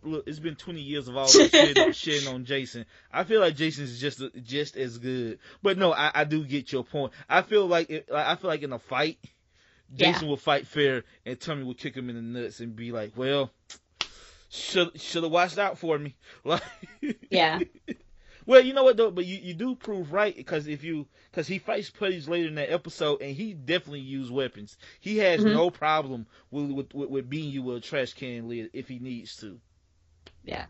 look, it's been 20 years of all this shitting on Jason. I feel like Jason's just as good. But no, I do get your point. I feel like in a fight, Jason will fight fair, and Tommy will kick him in the nuts and be like, "Well, should have watched out for me." Like, yeah. Well, you know what though? But you do prove right, because he fights Pudge later in that episode, and he definitely used weapons. He has no problem with beating you with a trash can lid if he needs to. Yeah.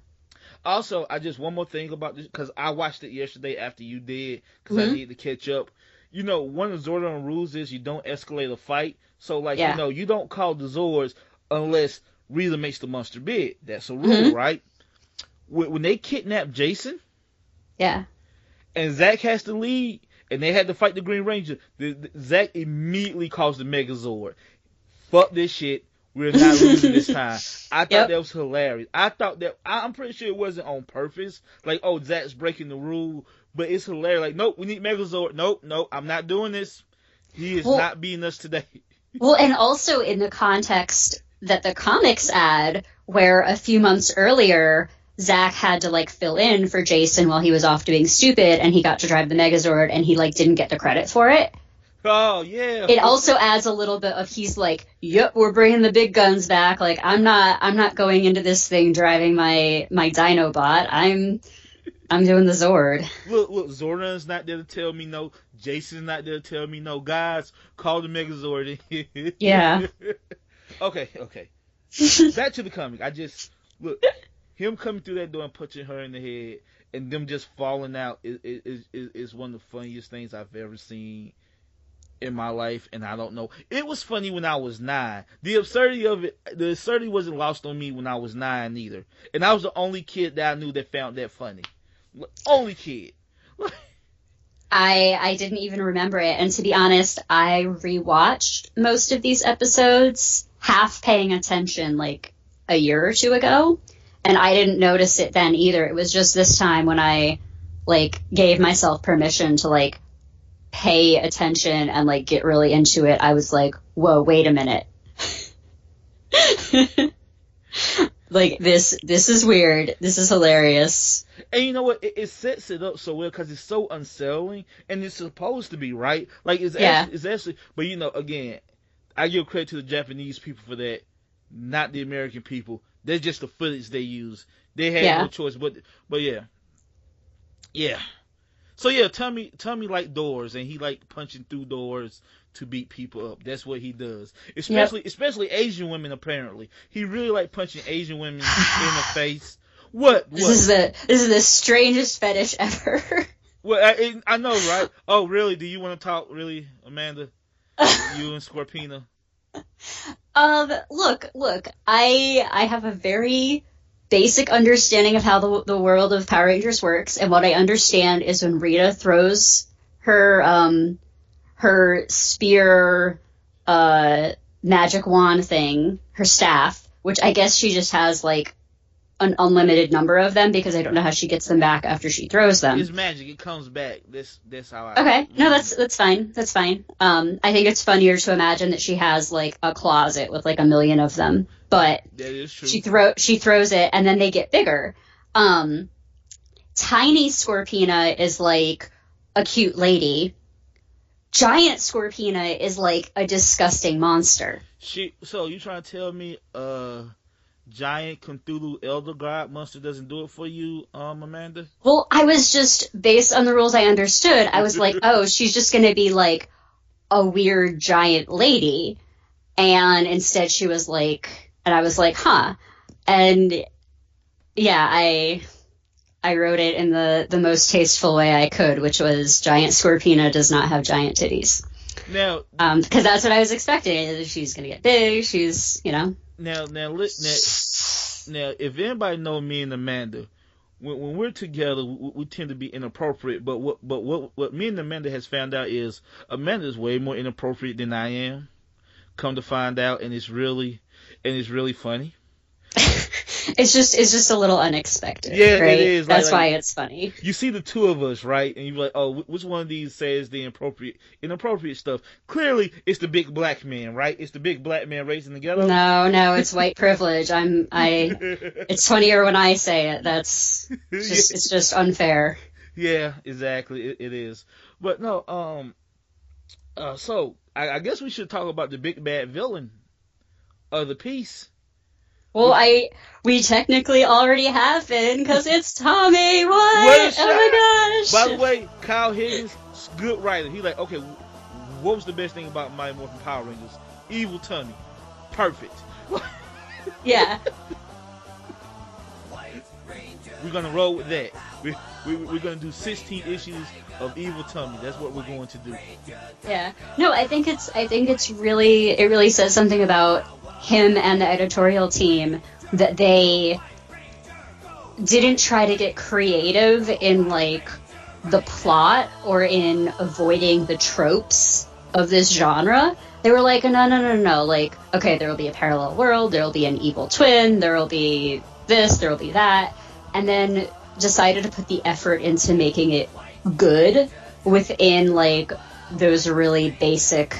Also, one more thing about this, because I watched it yesterday after you did, because I need to catch up. One of the Zordon rules is you don't escalate a fight. So, you don't call the Zords unless Rita makes the monster big. That's a rule, right? When they kidnap Jason, yeah, and Zach has to lead, and they had to fight the Green Ranger, Zach immediately calls the Megazord. Fuck this shit. We're not losing this time. I thought that was hilarious. I'm pretty sure it wasn't on purpose. Like, oh, Zach's breaking the rule, but it's hilarious. Like, nope, we need Megazord. Nope, I'm not doing this. He is not beating us today. Well, and also in the context that the comics add, where a few months earlier, Zach had to like fill in for Jason while he was off doing stupid, and he got to drive the Megazord, and he like didn't get the credit for it. Oh yeah. It also adds a little bit of, he's like, yep, we're bringing the big guns back. Like, I'm not going into this thing driving my Dinobot. I'm doing the Zord. Look, Zordon's not there to tell me no. Jason's not there to tell me no. Guys, call the Megazord. Yeah. Okay. Back to the comic. Look, him coming through that door and punching her in the head, and them just falling out is one of the funniest things I've ever seen in my life. And I don't know, it was funny when I was 9. The absurdity wasn't lost on me when I was 9 either. And I was the only kid that I knew that found that funny. Only kid. I didn't even remember it, and to be honest, I rewatched most of these episodes half paying attention like a year or two ago, and I didn't notice it then either. It was just this time when I like gave myself permission to like pay attention and like get really into it. I was like, whoa, wait a minute. Like, this is weird. This is hilarious. And you know what? It sets it up so well because it's so unsettling, and it's supposed to be, right? Like, it's actually, but again, I give credit to the Japanese people for that, not the American people. That's just the footage they use. They had no choice, but yeah. Yeah. So yeah, Tommy like doors, and he like punching through doors to beat people up. That's what he does. Especially Asian women, apparently. He really like punching Asian women in the face. What? This is the strangest fetish ever. Well, I know, right? Oh, really? Do you want to talk, really, Amanda? You and Scorpina? Look, I have a very basic understanding of how the world of Power Rangers works, and what I understand is when Rita throws her spear magic wand thing, her staff, which I guess she just has like an unlimited number of them, because I don't know how she gets them back after she throws them. It's magic. It comes back. That's how I... Okay. No, that's fine. That's fine. I think it's funnier to imagine that she has like a closet with like 1 million of them, but that is true. She throws it and then they get bigger. Tiny Scorpina is like a cute lady. Giant Scorpina is like a disgusting monster. So you trying to tell me giant Cthulhu Elder God monster doesn't do it for you, Amanda? Well, I was just, based on the rules I understood, I was like, oh, she's just going to be like a weird giant lady. And instead she was like, and I was like, huh. And yeah, I wrote it in the most tasteful way I could, which was Giant Scorpina does not have giant titties. Now, because that's what I was expecting. She's going to get big. She's, you know. Now, if anybody know me and Amanda, when we're together, we tend to be inappropriate. But what me and Amanda has found out is Amanda is way more inappropriate than I am. Come to find out, and it's really funny. It's just a little unexpected. Yeah, right? It is. That's why it's funny. You see the two of us, right? And you're like, oh, which one of these says the inappropriate stuff? Clearly, it's the big black man, right? It's the big black man raising the ghetto. No, it's white privilege. It's funnier when I say it. That's just, it's just unfair. Yeah, exactly. It is. But no, so I guess we should talk about the big bad villain of the piece. Well, we technically already have been, because it's Tommy. What? Oh my gosh! By the way, Kyle Higgins, good writer. He like, okay, what was the best thing about Mighty Morphin Power Rangers? Evil Tommy. Perfect. Yeah. We're gonna roll with that. We're gonna do 16 issues of Evil Tommy. That's what we're going to do. Yeah. No, I think it really says something about him and the editorial team that they didn't try to get creative in like the plot or in avoiding the tropes of this genre. They were like, no. Like, okay, there will be a parallel world, there will be an evil twin, there will be this, there will be that, and then decided to put the effort into making it good within like those really basic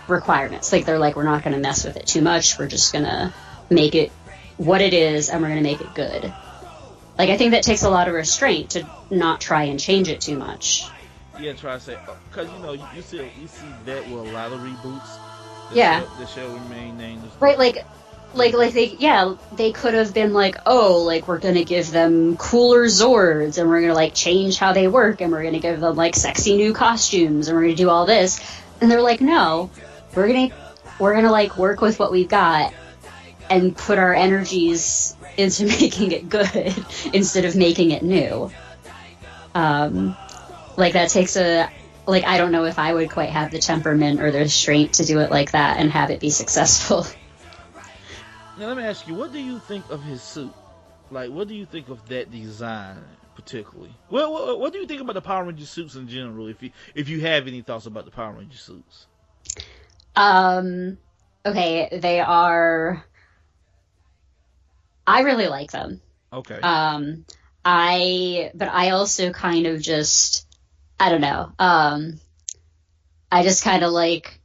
requirements. Like, they're like, we're not going to mess with it too much, we're just going to make it what it is, and we're going to make it good. Like, I think that takes a lot of restraint to not try and change it too much. Yeah, try to say, because you see that with a lot of reboots. The show remain nameless. Right, they could have been like, oh, like, we're gonna give them cooler Zords, and we're gonna like change how they work, and we're gonna give them like sexy new costumes, and we're gonna do all this. And they're like, no, we're gonna like work with what we've got and put our energies into making it good instead of making it new. Like, that takes I don't know if I would quite have the temperament or the restraint to do it like that and have it be successful. Now, let me ask you, what do you think of his suit? Like, what do you think of that design particularly? Well, what do you think about the Power Ranger suits in general, if you have any thoughts about the Power Ranger suits? Okay, they are... I really like them. Okay. But I also kind of just, I don't know. I just kind of like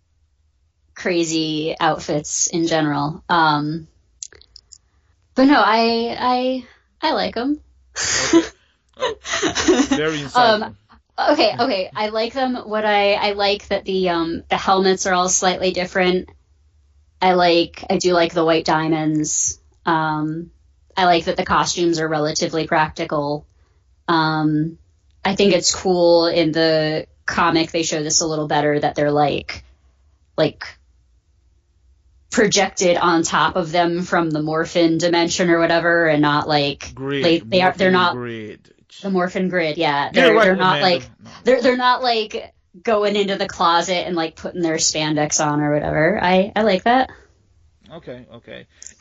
crazy outfits in general. But no, I like them. Okay. Oh, very insightful. Okay. I like them. I like that the helmets are all slightly different. I do like the white diamonds. I like that the costumes are relatively practical. I think it's cool in the comic they show this a little better, that they're like projected on top of them from the Morphin dimension or whatever, and not like grid. They're not grid. The Morphin grid. Yeah, they're not like they're not like going into the closet and like putting their spandex on or whatever. I like that. Okay.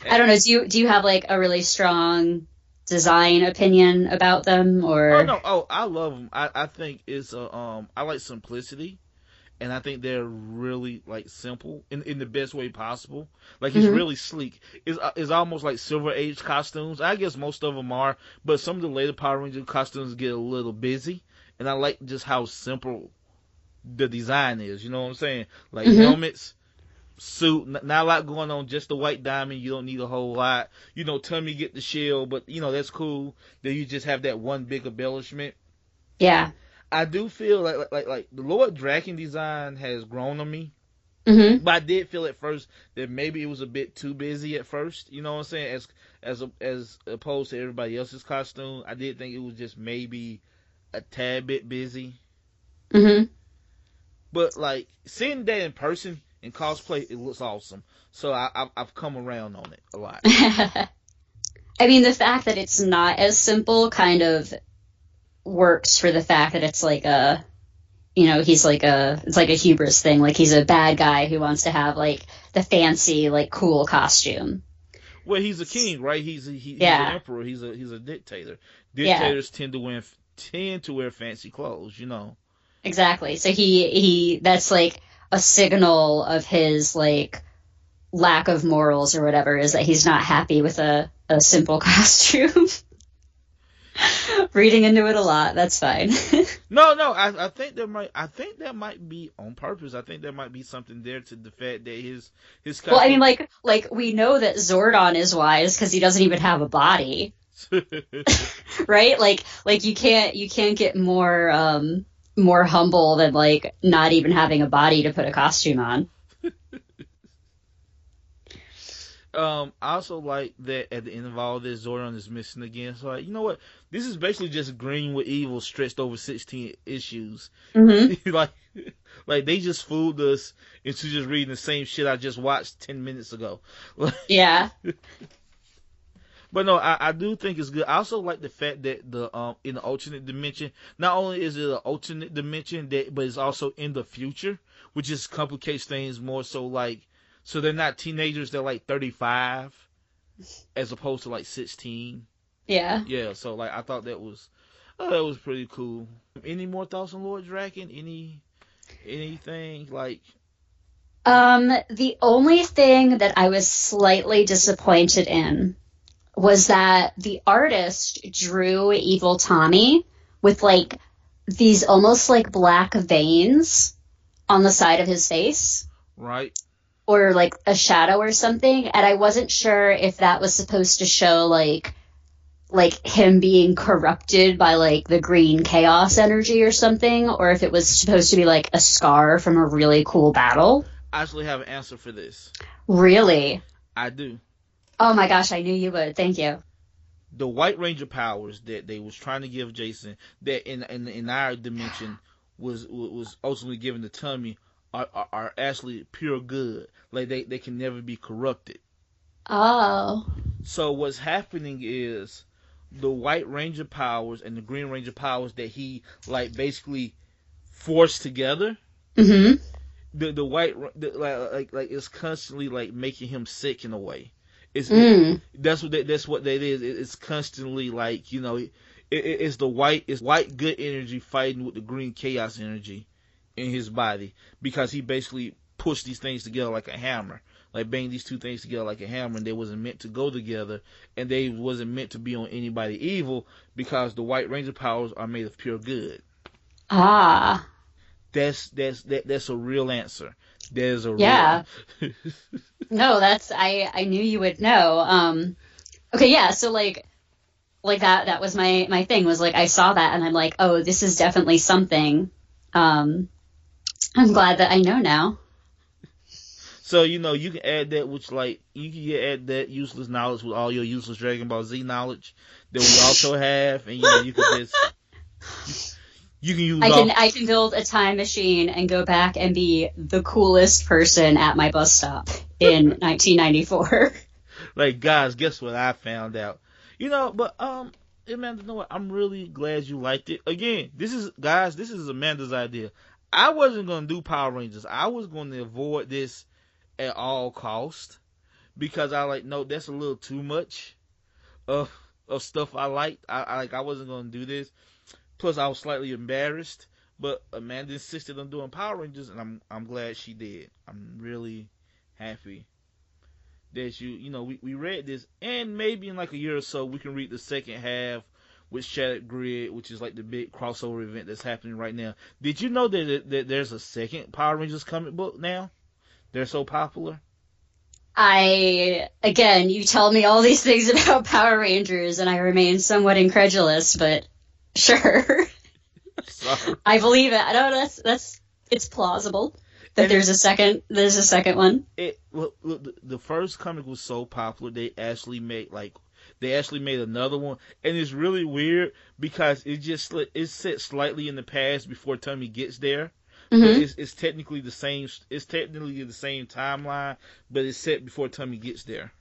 I don't know. Do you have like a really strong design opinion about them, or? Oh no. Oh, I love them. I think it's I like simplicity, and I think they're really like simple in the best way possible. Like, it's really sleek. It's almost like Silver Age costumes. I guess most of them are, but some of the later Power Ranger costumes get a little busy, and I like just how simple the design is. You know what I'm saying? Like helmets, suit, not a lot going on, just the white diamond. You don't need a whole lot. Tommy get the shield, but that's cool. Then you just have that one big embellishment. Yeah. I do feel like the Lord Draken design has grown on me. Mm-hmm. But I did feel at first that maybe it was a bit too busy at first. You know what I'm saying? As opposed to everybody else's costume, I did think it was just maybe a tad bit busy. Mm-hmm. But like seeing that in person in cosplay, it looks awesome. So I've come around on it a lot. I mean, the fact that it's not as simple kind of works for the fact that it's like a, he's like it's like a hubris thing. Like he's a bad guy who wants to have like the fancy, like cool costume. Well, he's a king, right? He's an emperor. He's a dictator. Dictators tend to wear fancy clothes, Exactly. So he that's like a signal of his like lack of morals or whatever, is that he's not happy with a simple costume. Reading into it a lot. That's fine. No. I think that might be on purpose. I think there might be something there to the fact that his costume. Well, I mean, like we know that Zordon is wise because he doesn't even have a body, right? Like you can't get more humble than like not even having a body to put a costume on. I also like that at the end of all this, Zordon is missing again. So, like, you know what? This is basically just Green with Evil stretched over 16 issues. Mm-hmm. like they just fooled us into just reading the same shit I just watched 10 minutes ago. Yeah. But no, I do think it's good. I also like the fact that in the alternate dimension, not only is it an alternate dimension but it's also in the future, which just complicates things more. So they're not teenagers; they're like 35, as opposed to like 16. Yeah. Yeah. So like I thought that was pretty cool. Any more thoughts on Lord Draken? Anything like? The only thing that I was slightly disappointed in was that the artist drew Evil Tommy with like these almost like black veins on the side of his face. Right. Or like a shadow or something. And I wasn't sure if that was supposed to show like him being corrupted by like the green chaos energy or something, or if it was supposed to be like a scar from a really cool battle. I actually have an answer for this. Really? I do. Oh my gosh, I knew you would. Thank you. The White Ranger powers that they was trying to give Jason, that in our dimension was ultimately given to Tommy, are actually pure good. Like they can never be corrupted. Oh. So what's happening is the White Ranger powers and the Green Ranger powers that he like basically forced together. Mm-hmm. The white like it's constantly like making him sick in a way. That's what that is. It's constantly like it's white good energy fighting with the green chaos energy in his body, because he basically pushed these things together like a hammer, like banged these two things together like a hammer, and they wasn't meant to go together, and they wasn't meant to be on anybody evil, because the White Ranger powers are made of pure good. Ah. That's a real answer. There's a yeah. real... No, I knew you would know. Okay, yeah. So like that was my thing, was like I saw that and I'm like, oh, this is definitely something. I'm glad that I know now. So you can add that, which like you can add that useless knowledge with all your useless Dragon Ball Z knowledge that we also have, and you can just. You can use. I can build a time machine and go back and be the coolest person at my bus stop in 1994. Like, guys, guess what I found out? But Amanda, you know what? I'm really glad you liked it. Again, this is Amanda's idea. I wasn't gonna do Power Rangers. I was gonna avoid this at all cost, because no, that's a little too much of stuff I liked. I wasn't gonna do this. Plus, I was slightly embarrassed, but Amanda insisted on doing Power Rangers, and I'm glad she did. I'm really happy that we read this, and maybe in like a year or so we can read the second half with Shattered Grid, which is like the big crossover event that's happening right now. Did you know that there's a second Power Rangers comic book now? They're so popular. Again, you tell me all these things about Power Rangers, and I remain somewhat incredulous, but sure. Sorry. I believe it. I know it's plausible that And there's a second one. the first comic was so popular they actually made another one, and it's really weird because it's set slightly in the past before Tommy gets there, but Hmm. it's technically the same. It's technically the same timeline, but it's set before Tommy gets there.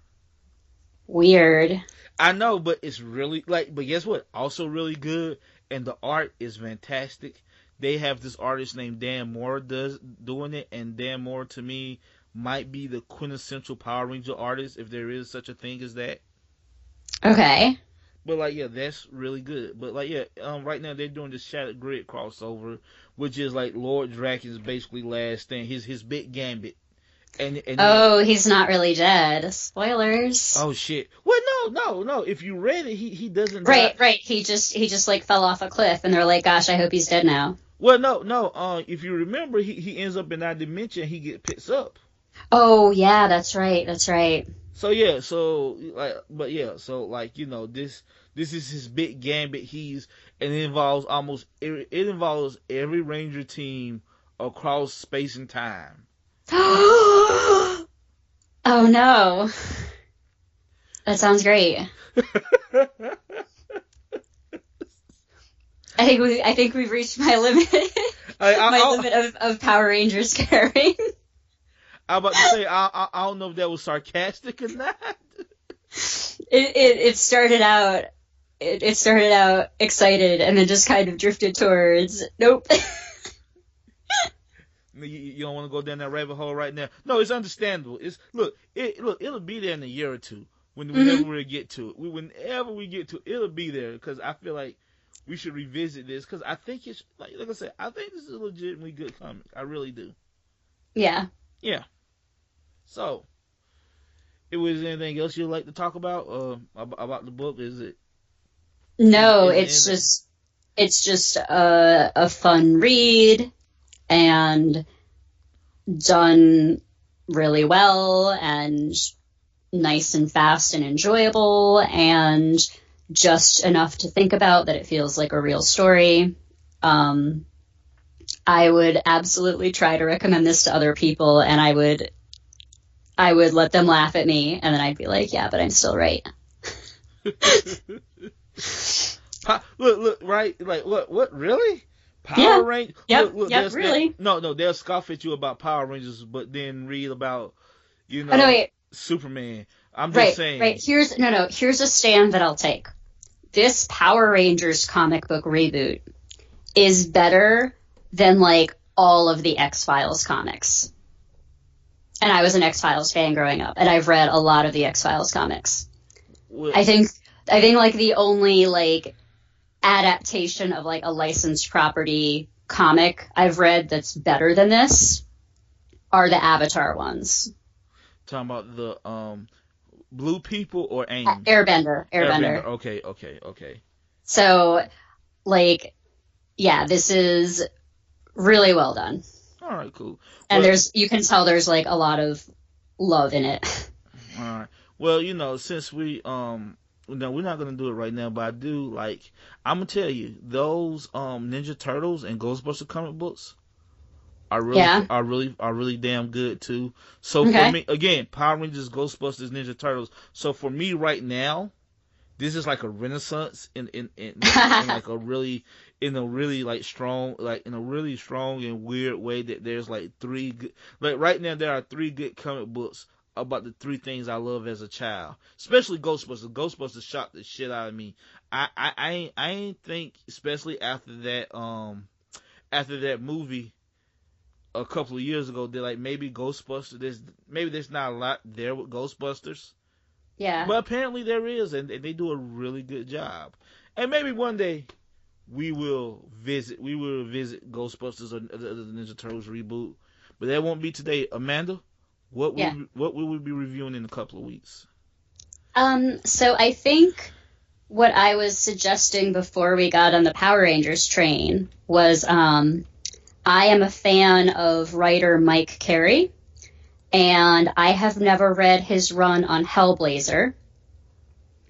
Weird. I know, but it's really but guess what? Also really good, and the art is fantastic. They have this artist named Dan Moore doing it, and Dan Moore to me might be the quintessential Power Ranger artist if there is such a thing as that. Okay. But yeah, that's really good. But yeah, right now they're doing this Shattered Grid crossover, which is like Lord Draken's basically last stand, his big gambit. And Oh, he's not really dead. Spoilers. oh shit. Well, no. If you read it, he doesn't die. Right. He just like fell off a cliff, and they're like, "Gosh, I hope he's dead now." Well, no. If you remember, he ends up in that dimension. He gets picks up. Oh yeah, that's right. That's right. So yeah, this is his big gambit. And it involves every Ranger team across space and time. Oh no, that sounds great. I think we've reached my limit. My limit of Power Rangers caring. I'm about to say I don't know if that was sarcastic or not. It started out excited and then just kind of drifted towards nope. You don't want to go down that rabbit hole right now. No, it's understandable. It'll be there in a year or two whenever we get to it. Whenever we get to it, it'll be there because I feel like we should revisit this because I think it's like I said, I think this is a legitimately good comic. I really do. Yeah. Yeah. So, if there's anything else you'd like to talk about the book, is it? No, it's just a fun read and done really well and nice and fast and enjoyable and just enough to think about that it feels like a real story. I would absolutely try to recommend this to other people, and I would let them laugh at me, and then I'd be like, yeah, but I'm still right. Look, right? Like, what, really? Power Rangers? Yep, really. No, they'll scoff at you about Power Rangers, but then read about, Superman. I'm just saying. Right, here's a stand that I'll take. This Power Rangers comic book reboot is better than, like, all of the X-Files comics. And I was an X-Files fan growing up, and I've read a lot of the X-Files comics. Well, I think like the only like adaptation of like a licensed property comic I've read that's better than this are the Avatar ones. Talking about the Blue People or AIM? Airbender. Okay. So, like, yeah, this is really well done. All right, cool. And you can tell there's like a lot of love in it. All right. Well, since we're not gonna do it right now, but I do I'm gonna tell you those Ninja Turtles and Ghostbuster comic books are really damn good too. So for me, again, Power Rangers, Ghostbusters, Ninja Turtles. So for me right now, this is like a renaissance in like a really strong and weird way that there's like three good, right now there are three good comic books about the three things I love as a child, especially Ghostbusters. Ghostbusters shocked the shit out of me. I ain't think, especially after that movie a couple of years ago, that maybe Ghostbusters, there's not a lot there with Ghostbusters. Yeah. But apparently there is, and they do a really good job. And maybe one day we will visit Ghostbusters or the Ninja Turtles reboot. But that won't be today. Amanda, what will we be reviewing in a couple of weeks? So I think what I was suggesting before we got on the Power Rangers train was I am a fan of writer Mike Carey. And I have never read his run on Hellblazer.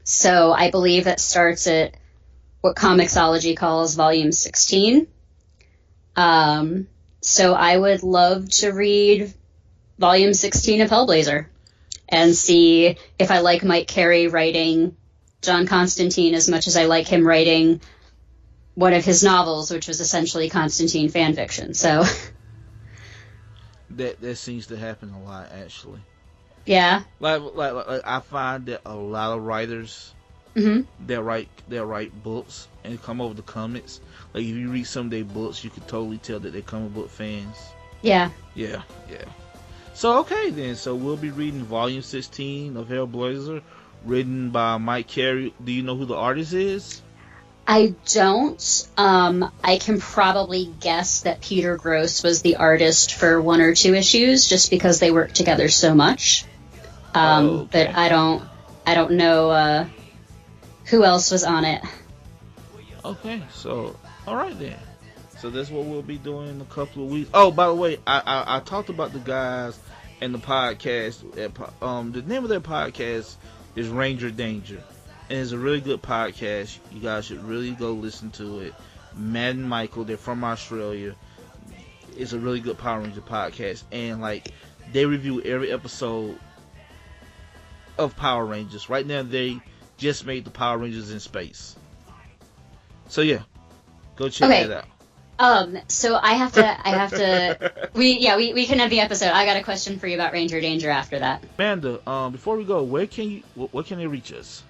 So I believe that starts at what Comixology calls Volume 16. So I would love to read volume 16 of Hellblazer and see if I like Mike Carey writing John Constantine as much as I like him writing one of his novels, which was essentially Constantine fan fiction. So that seems to happen a lot, actually. Yeah. Like I find that a lot of writers that write books and come over the comics. Like if you read some of their books, you can totally tell that they're comic book fans. Yeah. Yeah. So okay then. So we'll be reading volume 16 of Hellblazer, written by Mike Carey. Do you know who the artist is? I don't. I can probably guess that Peter Gross was the artist for one or two issues, just because they work together so much. Okay. But I don't know who else was on it. Okay, so all right then. So that's what we'll be doing in a couple of weeks. Oh, by the way, I talked about the guys and the podcast. The name of their podcast is Ranger Danger, and it's a really good podcast. You guys should really go listen to it. Matt and Michael, they're from Australia. It's a really good Power Ranger podcast, and like they review every episode of Power Rangers. Right now, they just made the Power Rangers in space. So yeah, go check that out. So I have to. We can have the episode. I got a question for you about Ranger Danger after that. Amanda, before we go, where can they reach us?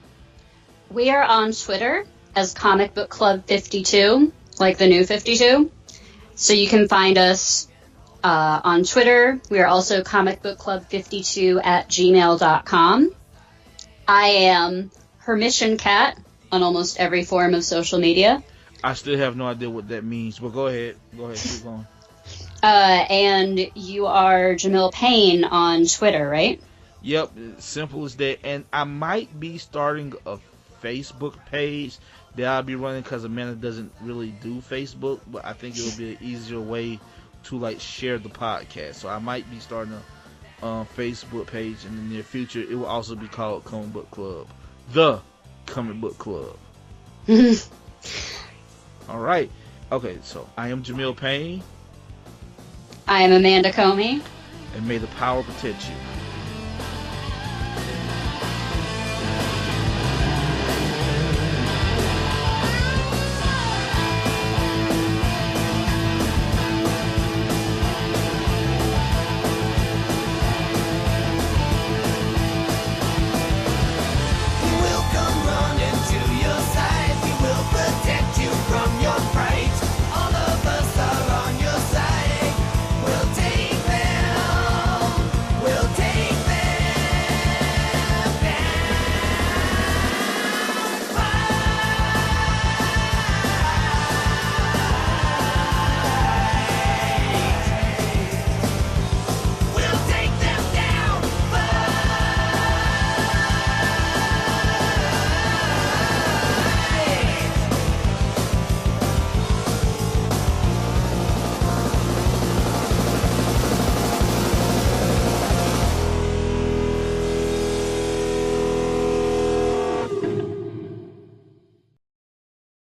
We are on Twitter as Comic Book Club 52, like the new 52. So you can find us on Twitter. We are also comicbookclub52@gmail.com. I am Hermission Cat on almost every form of social media. I still have no idea what that means, but go ahead, keep going. And you are Jamill Payne on Twitter, right? Yep, simple as that. And I might be starting a Facebook page that I'll be running because Amanda doesn't really do Facebook, but I think it'll be an easier way to like share the podcast. So I might be starting a Facebook page in the near future. It will also be called Comic Book Club, the Comic Book Club. All right. Okay, so I am Jamill Payne. I am Amanda Comey. And may the power protect you.